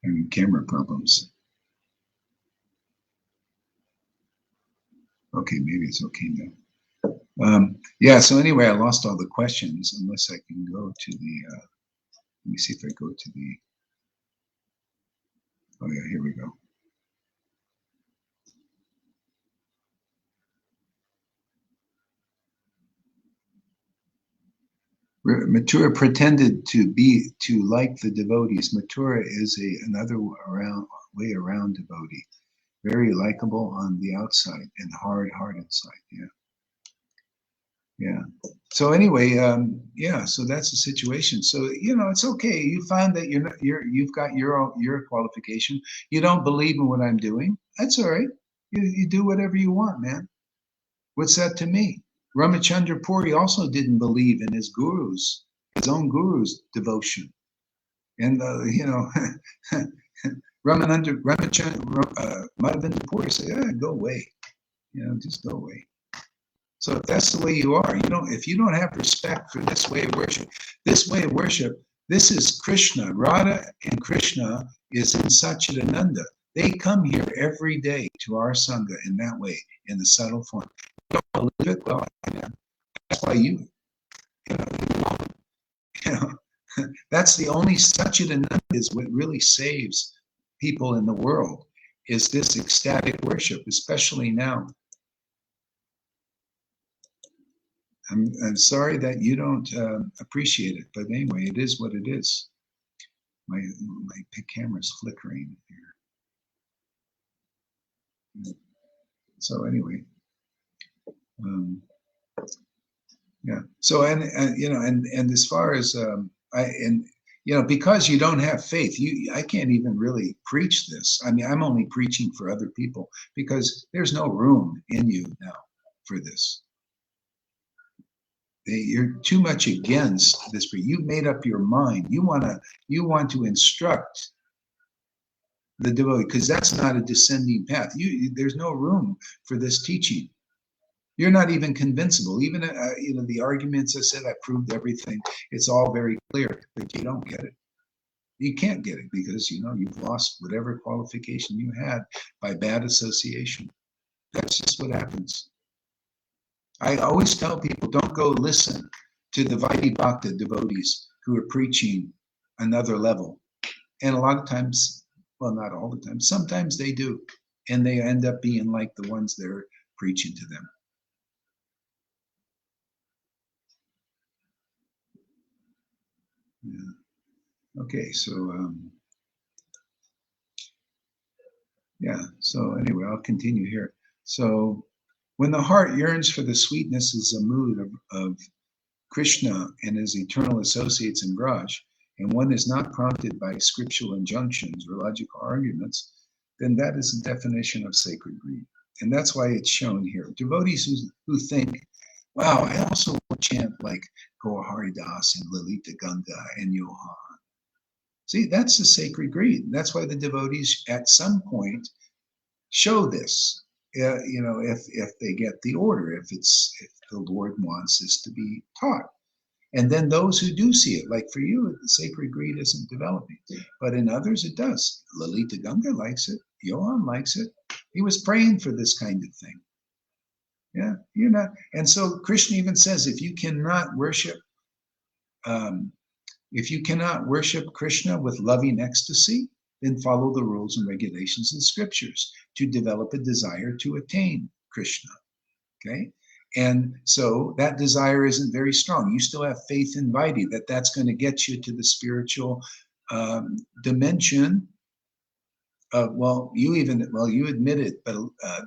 Having camera problems. Okay, maybe it's okay now. Yeah, so anyway, I lost all the questions unless I can go to the, let me see if I go to the, oh yeah, here we go. Mathura pretended to like the devotees. Mathura is another way around devotee. Very likable on the outside and hard inside. Yeah. Yeah. So anyway, yeah. So that's the situation. So it's okay. You found that you've got your qualification. You don't believe in what I'm doing. That's all right. You do whatever you want, man. What's that to me? Ramachandra Puri also didn't believe in his own guru's devotion, and Madhavendra Puri said, "Go away. Just go away." So if that's the way you are, if you don't have respect for this way of worship, this is Krishna. Radha and Krishna is in Satchidananda. They come here every day to our Sangha in that way, in the subtle form. You don't believe it? Well, that's why that's the only Satchidananda is what really saves people in the world, is this ecstatic worship, especially now. I'm sorry that you don't appreciate it, but anyway, it is what it is. My camera's flickering here. So anyway, yeah. So and as far as because you don't have faith, I can't even really preach this. I mean, I'm only preaching for other people because there's no room in you now for this. You're too much against this. You've made up your mind. You want to instruct the devotee, because that's not a descending path. There's no room for this teaching. You're not even convincible. Even the arguments I said, I proved everything. It's all very clear, but you don't get it. You can't get it because you've lost whatever qualification you had by bad association. That's just what happens. I always tell people, don't go listen to the Vaidhi Bhakti devotees who are preaching another level. And a lot of times, well, not all the time, sometimes they do. And they end up being like the ones they're preaching to them. Yeah. Okay, so, yeah, so anyway, I'll continue here. So, when the heart yearns for the sweetnesses of mood of Krishna and his eternal associates in Braj, and one is not prompted by scriptural injunctions or logical arguments, then that is the definition of sacred greed. And that's why it's shown here. Devotees who think, wow, I also want to chant like Gaurahari Das and Lalita Ganga and Johan. See, that's the sacred greed. That's why the devotees at some point show this. If they get the order, if the Lord wants this to be taught. And then those who do see it, like for you, the sacred greed isn't developing, but in others it does. Lalita Ganga likes it. Johan likes it. He was praying for this kind of thing. Yeah, you're not. And so Krishna even says, if you cannot worship Krishna with loving ecstasy, then follow the rules and regulations in scriptures to develop a desire to attain Krishna. Okay? And so that desire isn't very strong. You still have faith in Vaidhi, that that's going to get you to the spiritual dimension. You admitted, but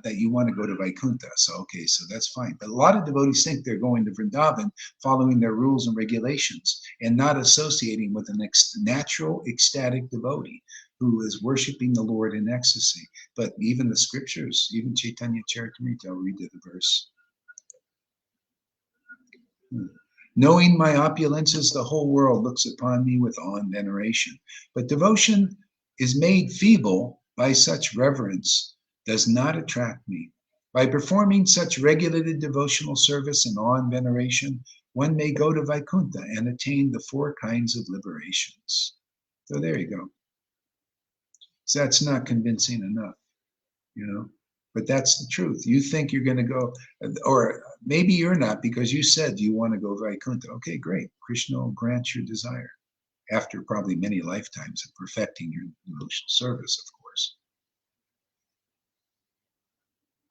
that you want to go to Vaikuntha. So okay, so that's fine. But a lot of devotees think they're going to Vrindavan, following their rules and regulations, and not associating with an natural ecstatic devotee who is worshiping the Lord in ecstasy. But even the scriptures, even Chaitanya Charitamrita, I'll read the verse. Knowing my opulences, the whole world looks upon me with awe and veneration. But devotion is made feeble by such reverence, does not attract me. By performing such regulated devotional service in awe and veneration, one may go to Vaikuntha and attain the 4 kinds of liberations. So there you go. So that's not convincing enough, you know. But that's the truth. You think you're going to go, or maybe you're not, because you said you want to go Vaikuntha. Okay, great. Krishna will grant your desire after probably many lifetimes of perfecting your devotional service, of course.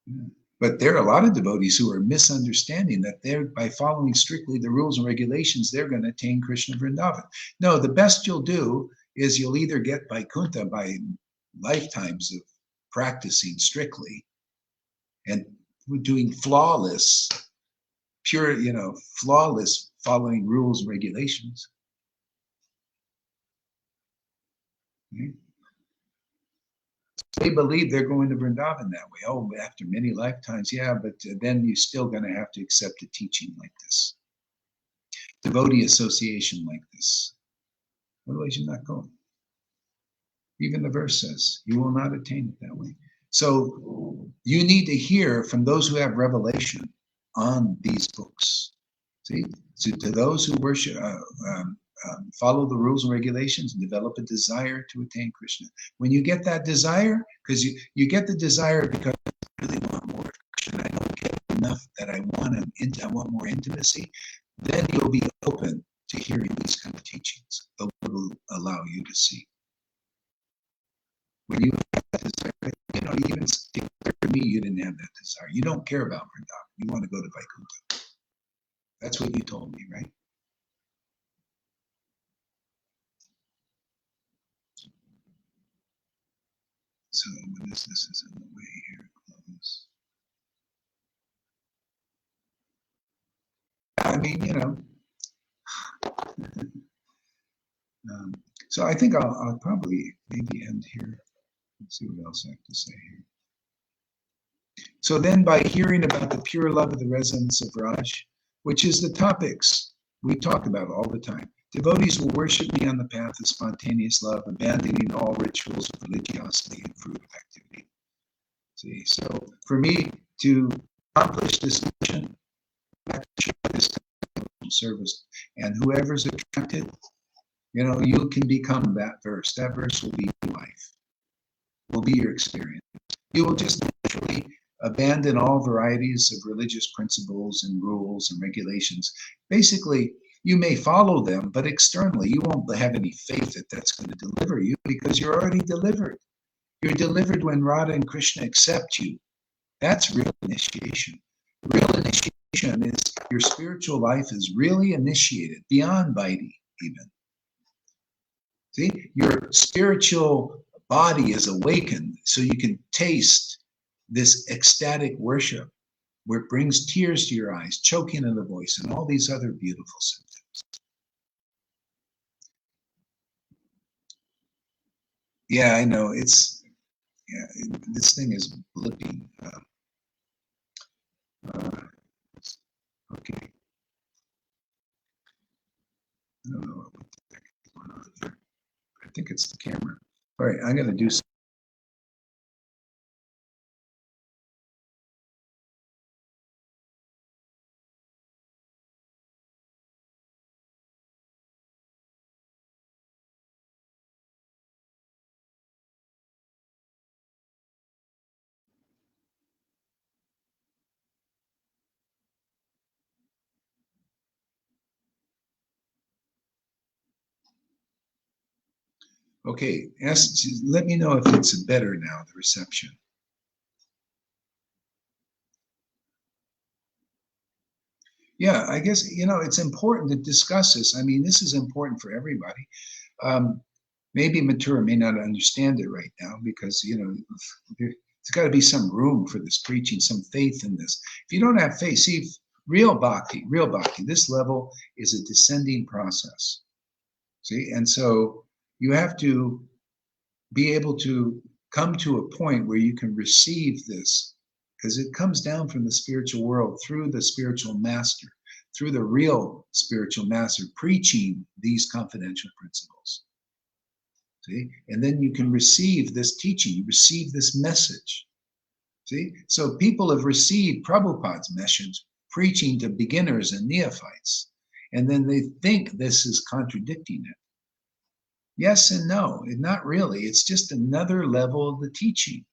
Yeah. But there are a lot of devotees who are misunderstanding that they're, by following strictly the rules and regulations, they're going to attain Krishna Vrindavan. No, the best you'll do is you'll either get Vaikuntha by lifetimes of practicing strictly and doing flawless, pure, flawless following rules and regulations. Okay. They believe they're going to Vrindavan that way. Oh, after many lifetimes, yeah, but then you're still going to have to accept a teaching like this, devotee association like this. Otherwise, you're not going. Even the verse says, you will not attain it that way. So you need to hear from those who have revelation on these books. See, so to those who worship, follow the rules and regulations and develop a desire to attain Krishna. When you get that desire, because you get the desire because I really want more Krishna, I don't get enough that I want more intimacy, then you'll be open to hearing these kind of teachings. The Lord will allow you to see. When you have that desire, even for me, you didn't have that desire. You don't care about Vrindavan. You want to go to Vaikuntha. That's what you told me, right? So when this is in the way here, close. I mean, so I think I'll probably maybe end here. Let's see what else I have to say here. So then by hearing about the pure love of the residents of Raj, which is the topics we talk about all the time, devotees will worship me on the path of spontaneous love, abandoning all rituals of religiosity and fruitive activity. See, so for me to accomplish this mission, I have to show this service, and whoever's attracted, you can become that verse. That verse will be your life, will be your experience. You will just naturally abandon all varieties of religious principles and rules and regulations. Basically, you may follow them, but externally, you won't have any faith that that's going to deliver you because you're already delivered. You're delivered when Radha and Krishna accept you. That's real initiation. Real initiation is your spiritual life is really initiated beyond Vaidhi even. See, your spiritual body is awakened so you can taste this ecstatic worship where it brings tears to your eyes, choking in the voice, and all these other beautiful symptoms. Yeah, I know. This thing is blipping. Okay. I don't know what the heck is going on there. I think it's the camera. All right, I'm going to do something. Okay, let me know if it's better now, the reception. Yeah, I guess, it's important to discuss this. I mean, this is important for everybody. Maybe Matura may not understand it right now because, there's got to be some room for this preaching, some faith in this. If you don't have faith, see, real bhakti, this level is a descending process. See, and so you have to be able to come to a point where you can receive this, because it comes down from the spiritual world through the spiritual master, through the real spiritual master preaching these confidential principles. See, and then you can receive this teaching, you receive this message. See, so people have received Prabhupada's message preaching to beginners and neophytes, and then they think this is contradicting it. Yes and no, not really. It's just another level of the teaching.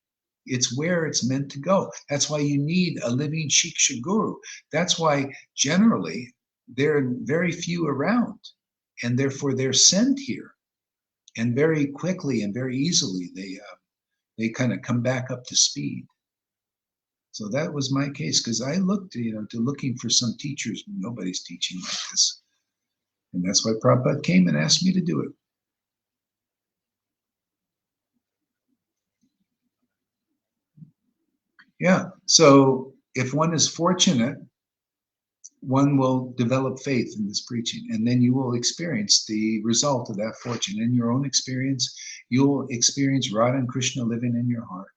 It's where it's meant to go. That's why you need a living Shiksha Guru. That's why generally there are very few around, and therefore they're sent here. And very quickly and very easily they kind of come back up to speed. So that was my case, because I looked, to looking for some teachers. Nobody's teaching like this. And that's why Prabhupada came and asked me to do it. Yeah, so if one is fortunate, one will develop faith in this preaching, and then you will experience the result of that fortune. In your own experience, you'll experience Radha and Krishna living in your heart.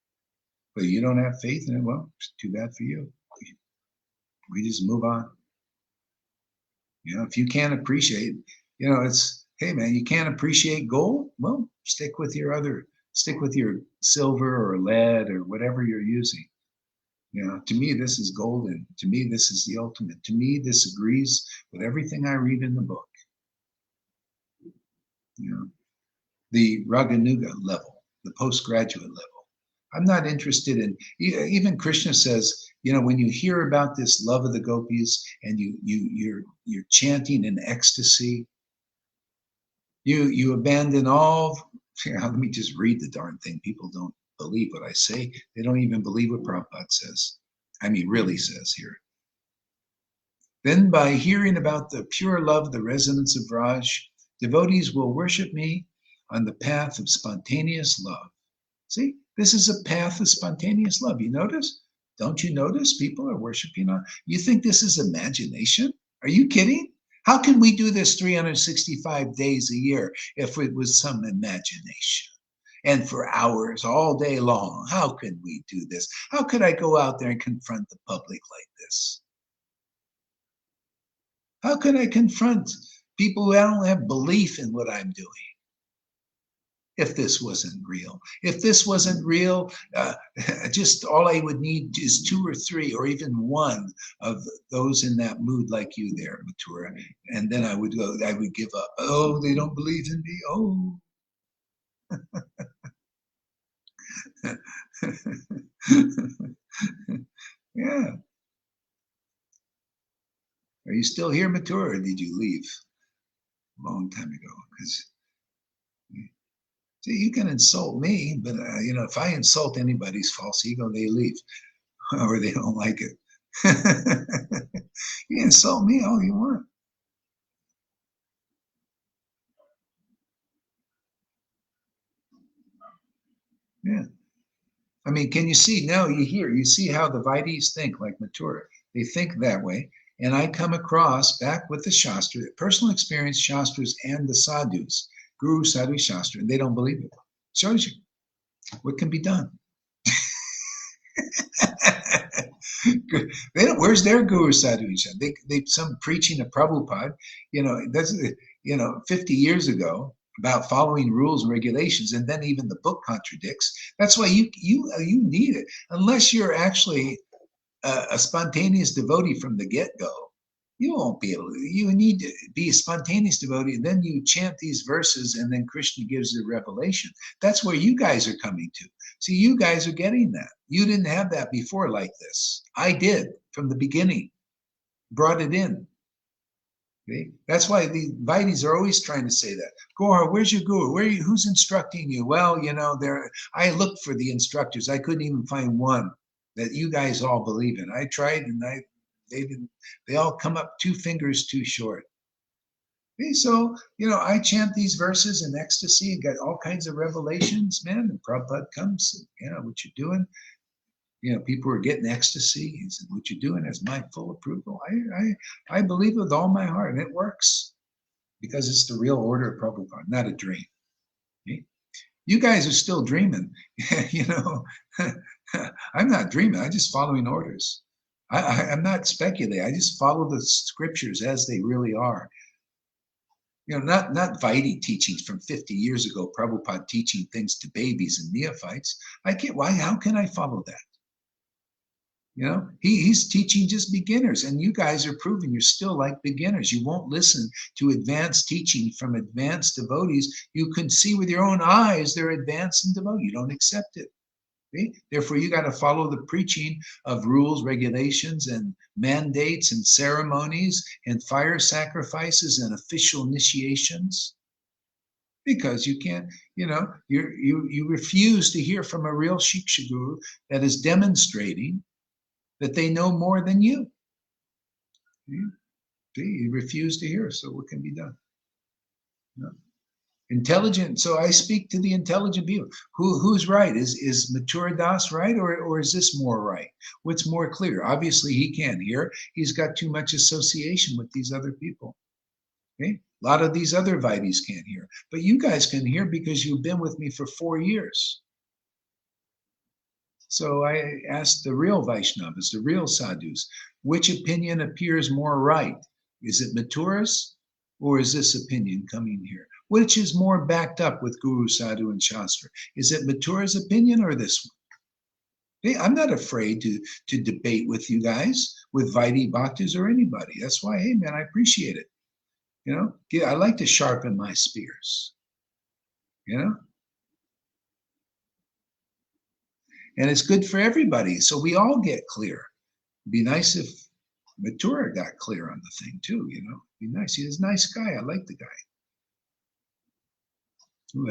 But you don't have faith in it, well, it's too bad for you. We just move on. If you can't appreciate, it's, hey man, you can't appreciate gold? Well, stick with your silver or lead or whatever you're using. To me, this is golden. To me, this is the ultimate. To me, this agrees with everything I read in the book. The Raganuga level, the postgraduate level. I'm not interested in, even Krishna says, when you hear about this love of the gopis and you're chanting in ecstasy, you abandon all, let me just read the darn thing. People don't believe what I say. They don't even believe what Prabhupada says. I mean, really says here. Then by hearing about the pure love, the resonance of Raj, devotees will worship me on the path of spontaneous love. See, this is a path of spontaneous love. You notice? Don't you notice people are worshiping on? You think this is imagination? Are you kidding? How can we do this 365 days a year if it was some imagination? And for hours, all day long, how can we do this? How could I go out there and confront the public like this? How could I confront people who don't have belief in what I'm doing? If this wasn't real. If this wasn't real, just all I would need is 2 or 3 or even 1 of those in that mood like you there, Matura. And then I would give up. Oh, they don't believe in me. Oh. Yeah. Are you still here, Matura, or did you leave a long time ago? Because see, you can insult me, but if I insult anybody's false ego, they leave or they don't like it. You insult me all you want. Yeah. I mean, can you see now? You see how the Vaidhis think like Matura. They think that way. And I come across back with the Shastra, personal experience Shastras and the sadhus, Guru Sadhu Shastra, and they don't believe it. Shows you what can be done. They don't, where's their Guru Sadhu Shastra? They some preaching of Prabhupada, that's 50 years ago, about following rules and regulations, and then even the book contradicts. That's why you need it. Unless you're actually a spontaneous devotee from the get-go, you won't be able to. You need to be a spontaneous devotee, and then you chant these verses, and then Krishna gives the revelation. That's where you guys are coming to. See, you guys are getting that. You didn't have that before like this. I did from the beginning, brought it in. Okay? That's why the Vaidhis are always trying to say that. Gaurahari, where's your guru? Who's instructing you? Well, I looked for the instructors. I couldn't even find one that you guys all believe in. I tried, and They all come up 2 fingers too short. Okay, so, I chant these verses in ecstasy and get all kinds of revelations, man. And Prabhupada comes, what you doing? People are getting ecstasy. He said, what you're doing has my full approval. I believe with all my heart, and it works because it's the real order of Prabhupada, not a dream. Okay? You guys are still dreaming. I'm not dreaming. I'm just following orders. I'm not speculating. I just follow the scriptures as they really are. Not Vaidhi teachings from 50 years ago, Prabhupada teaching things to babies and neophytes. How can I follow that? He's teaching just beginners, and you guys are proving you're still like beginners. You won't listen to advanced teaching from advanced devotees. You can see with your own eyes they're advanced and devoted. You don't accept it. Okay? Therefore, you got to follow the preaching of rules, regulations, and mandates, and ceremonies, and fire sacrifices, and official initiations. Because you can't, you refuse to hear from a real Shiksha Guru that is demonstrating that they know more than you. See, you refuse to hear, so what can be done? Intelligent. So I speak to the intelligent people. Who's right? Is Mathura Das right, or is this more right? What's more clear? Obviously, he can't hear. He's got too much association with these other people. Okay, a lot of these other Vaidhis can't hear, but you guys can hear because you've been with me for 4 years. So I asked the real Vaishnavas, the real sadhus, which opinion appears more right? Is it Mathura's, or is this opinion coming here? Which is more backed up with Guru, Sadhu, and Shastra? Is it Mathura's opinion or this one? Hey, I'm not afraid to debate with you guys, with Vaidhi Bhaktas or anybody. That's why, hey man, I appreciate it. I like to sharpen my spears. And it's good for everybody. So we all get clear. It'd be nice if Mathura got clear on the thing too, Be nice. He's a nice guy. I like the guy.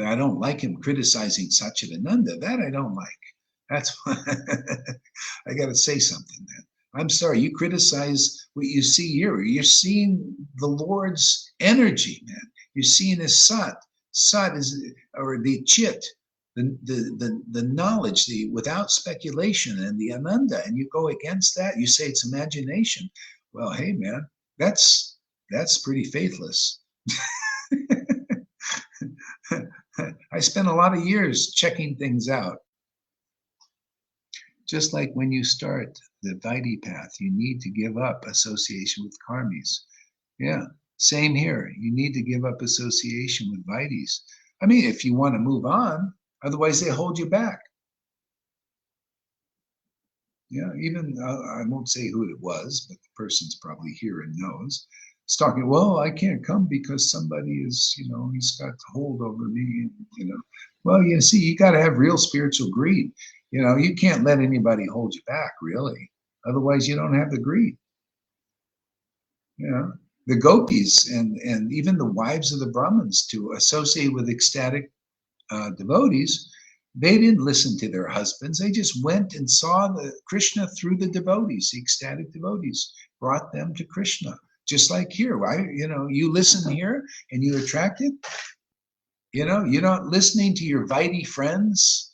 I don't like him criticizing Satchidananda. That I don't like. That's why I got to say something, man. I'm sorry. You criticize what you see here. You're seeing the Lord's energy, man. You're seeing his Sat. Sat is, or the Chit, the knowledge, the without speculation, and the Ananda, and you go against that. You say it's imagination. Well, hey, man, that's pretty faithless. I spent a lot of years checking things out. Just like when you start the Vaidhi path, you need to give up association with karmis. Yeah, same here. You need to give up association with Vaidhis. I mean, if you want to move on, otherwise they hold you back. Yeah, even, I won't say who it was, but the person's probably here and knows. It's talking, well, I can't come because somebody is, he's got hold over me, Well, you see, you got to have real spiritual greed. You can't let anybody hold you back, really. Otherwise, you don't have the greed. The gopis and even the wives of the Brahmins to associate with ecstatic devotees, they didn't listen to their husbands. They just went and saw the Krishna through the devotees, the ecstatic devotees, brought them to Krishna. Just like here, right? You listen here and you attract it. You're not listening to your Vaidhi friends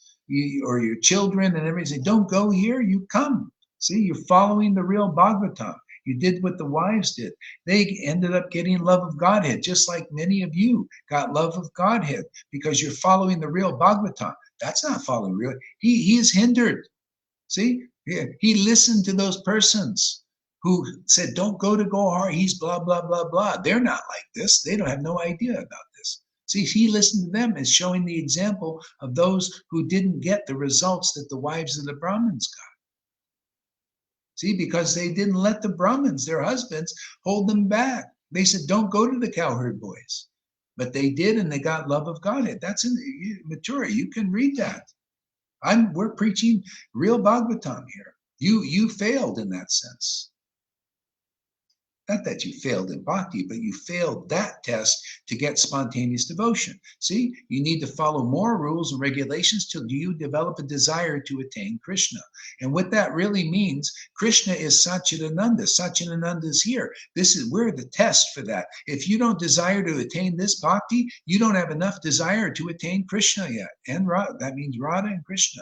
or your children and everything. Say, don't go here, you come. See, you're following the real Bhagavatam. You did what the wives did. They ended up getting love of Godhead, just like many of you got love of Godhead because you're following the real Bhagavatam. That's not following real. He is hindered. See, he listened to those persons who said, don't go to Gaurahari, he's blah, blah, blah, blah. They're not like this. They don't have no idea about this. See, he listened to them as showing the example of those who didn't get the results that the wives of the Brahmins got. See, because they didn't let the Brahmins, their husbands, hold them back. They said, don't go to the cowherd boys. But they did, and they got love of Godhead. That's in Mathura. You can read that. We're preaching real Bhagavatam here. You failed in that sense. Not that you failed in bhakti, but you failed that test to get spontaneous devotion. See, you need to follow more rules and regulations till you develop a desire to attain Krishna. And what that really means, Krishna is Satchidananda. Satchidananda is here. We're the test for that. If you don't desire to attain this bhakti, you don't have enough desire to attain Krishna yet. And Radha, that means Radha and Krishna.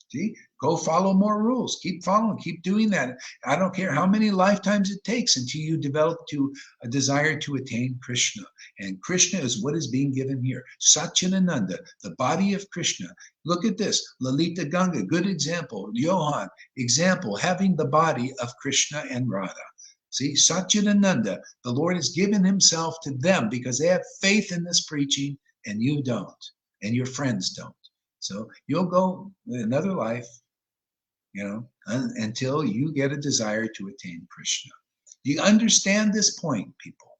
See, go follow more rules. Keep following, keep doing that. I don't care how many lifetimes it takes until you develop to a desire to attain Krishna. And Krishna is what is being given here. Satchidananda, the body of Krishna. Look at this. Lalita Ganga, good example. Johan, example, having the body of Krishna and Radha. See, Satchidananda, the Lord has given himself to them because they have faith in this preaching and you don't, and your friends don't. So you'll go another life, until you get a desire to attain Krishna. Do you understand this point, people?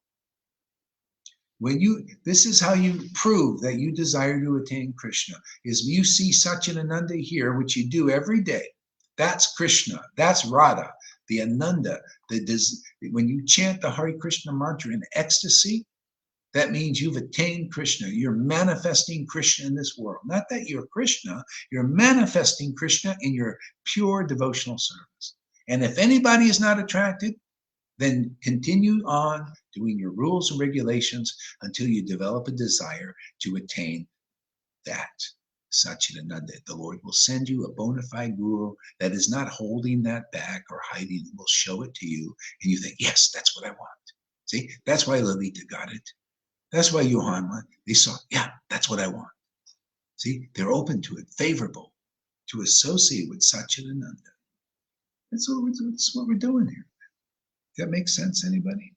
This is how you prove that you desire to attain Krishna, is you see Satchidananda here, which you do every day. That's Krishna, that's Radha, the Ananda. When you chant the Hare Krishna mantra in ecstasy, that means you've attained Krishna. You're manifesting Krishna in this world. Not that you're Krishna, you're manifesting Krishna in your pure devotional service. And if anybody is not attracted, then continue on doing your rules and regulations until you develop a desire to attain that. Satchidananda. The Lord will send you a bona fide guru that is not holding that back or hiding it, will show it to you. And you think, yes, that's what I want. See, that's why Lalita got it. That's why Johan, they saw, yeah, that's what I want. See, they're open to it, favorable to associate with Satchidananda. That's what we're doing here. Does that make sense, anybody?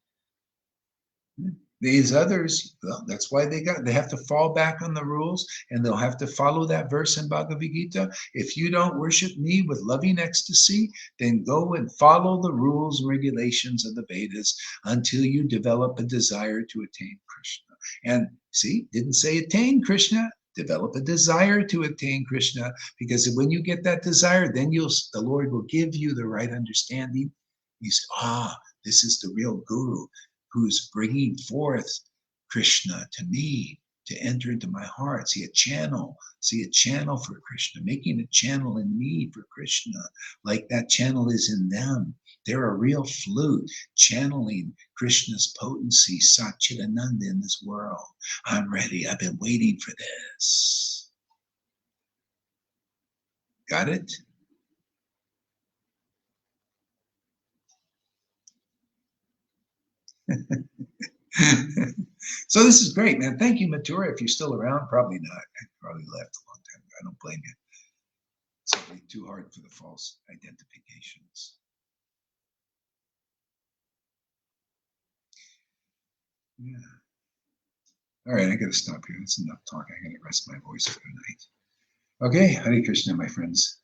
These others, well, that's why they have to fall back on the rules, and they'll have to follow that verse in Bhagavad Gita. If you don't worship me with loving ecstasy, then go and follow the rules and regulations of the Vedas until you develop a desire to attain Krishna. And see, didn't say attain Krishna, develop a desire to attain Krishna, because when you get that desire, then the Lord will give you the right understanding. You say, this is the real guru who's bringing forth Krishna to me to enter into my heart. See a channel for Krishna, making a channel in me for Krishna, like that channel is in them. They're a real flute channeling Krishna's potency, Satchidananda, in this world. I'm ready. I've been waiting for this. Got it? So this is great, man. Thank you, Matura. If you're still around, probably not. I probably left a long time ago. I don't blame you. It's really too hard for the false identifications. Yeah. All right, I got to stop here. That's enough talk. I got to rest my voice for the night. Okay, Hare Krishna, my friends.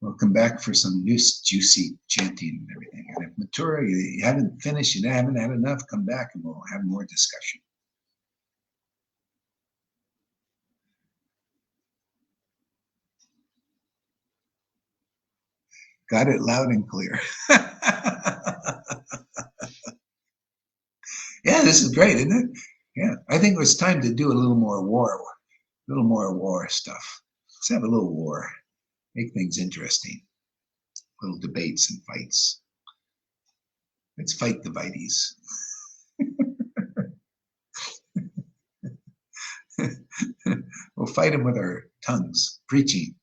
Welcome back for some new juicy chanting and everything. And if Matura, you haven't finished, you haven't had enough, come back and we'll have more discussion. Got it loud and clear. Yeah, this is great, isn't it? Yeah, I think it was time to do a little more war stuff. Let's have a little war, make things interesting. Little debates and fights. Let's fight the Vaidhis. We'll fight them with our tongues, preaching.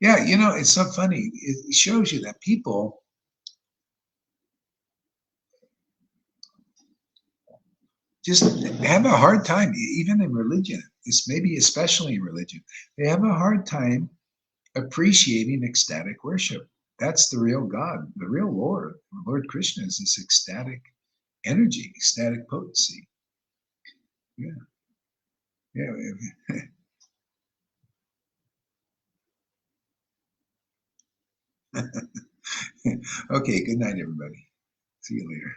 Yeah, it's so funny. It shows you that people just have a hard time, even in religion. This maybe especially in religion. They have a hard time appreciating ecstatic worship. That's the real God, the real Lord. Lord Krishna is this ecstatic energy, ecstatic potency. Yeah. Okay, good night, everybody. See you later.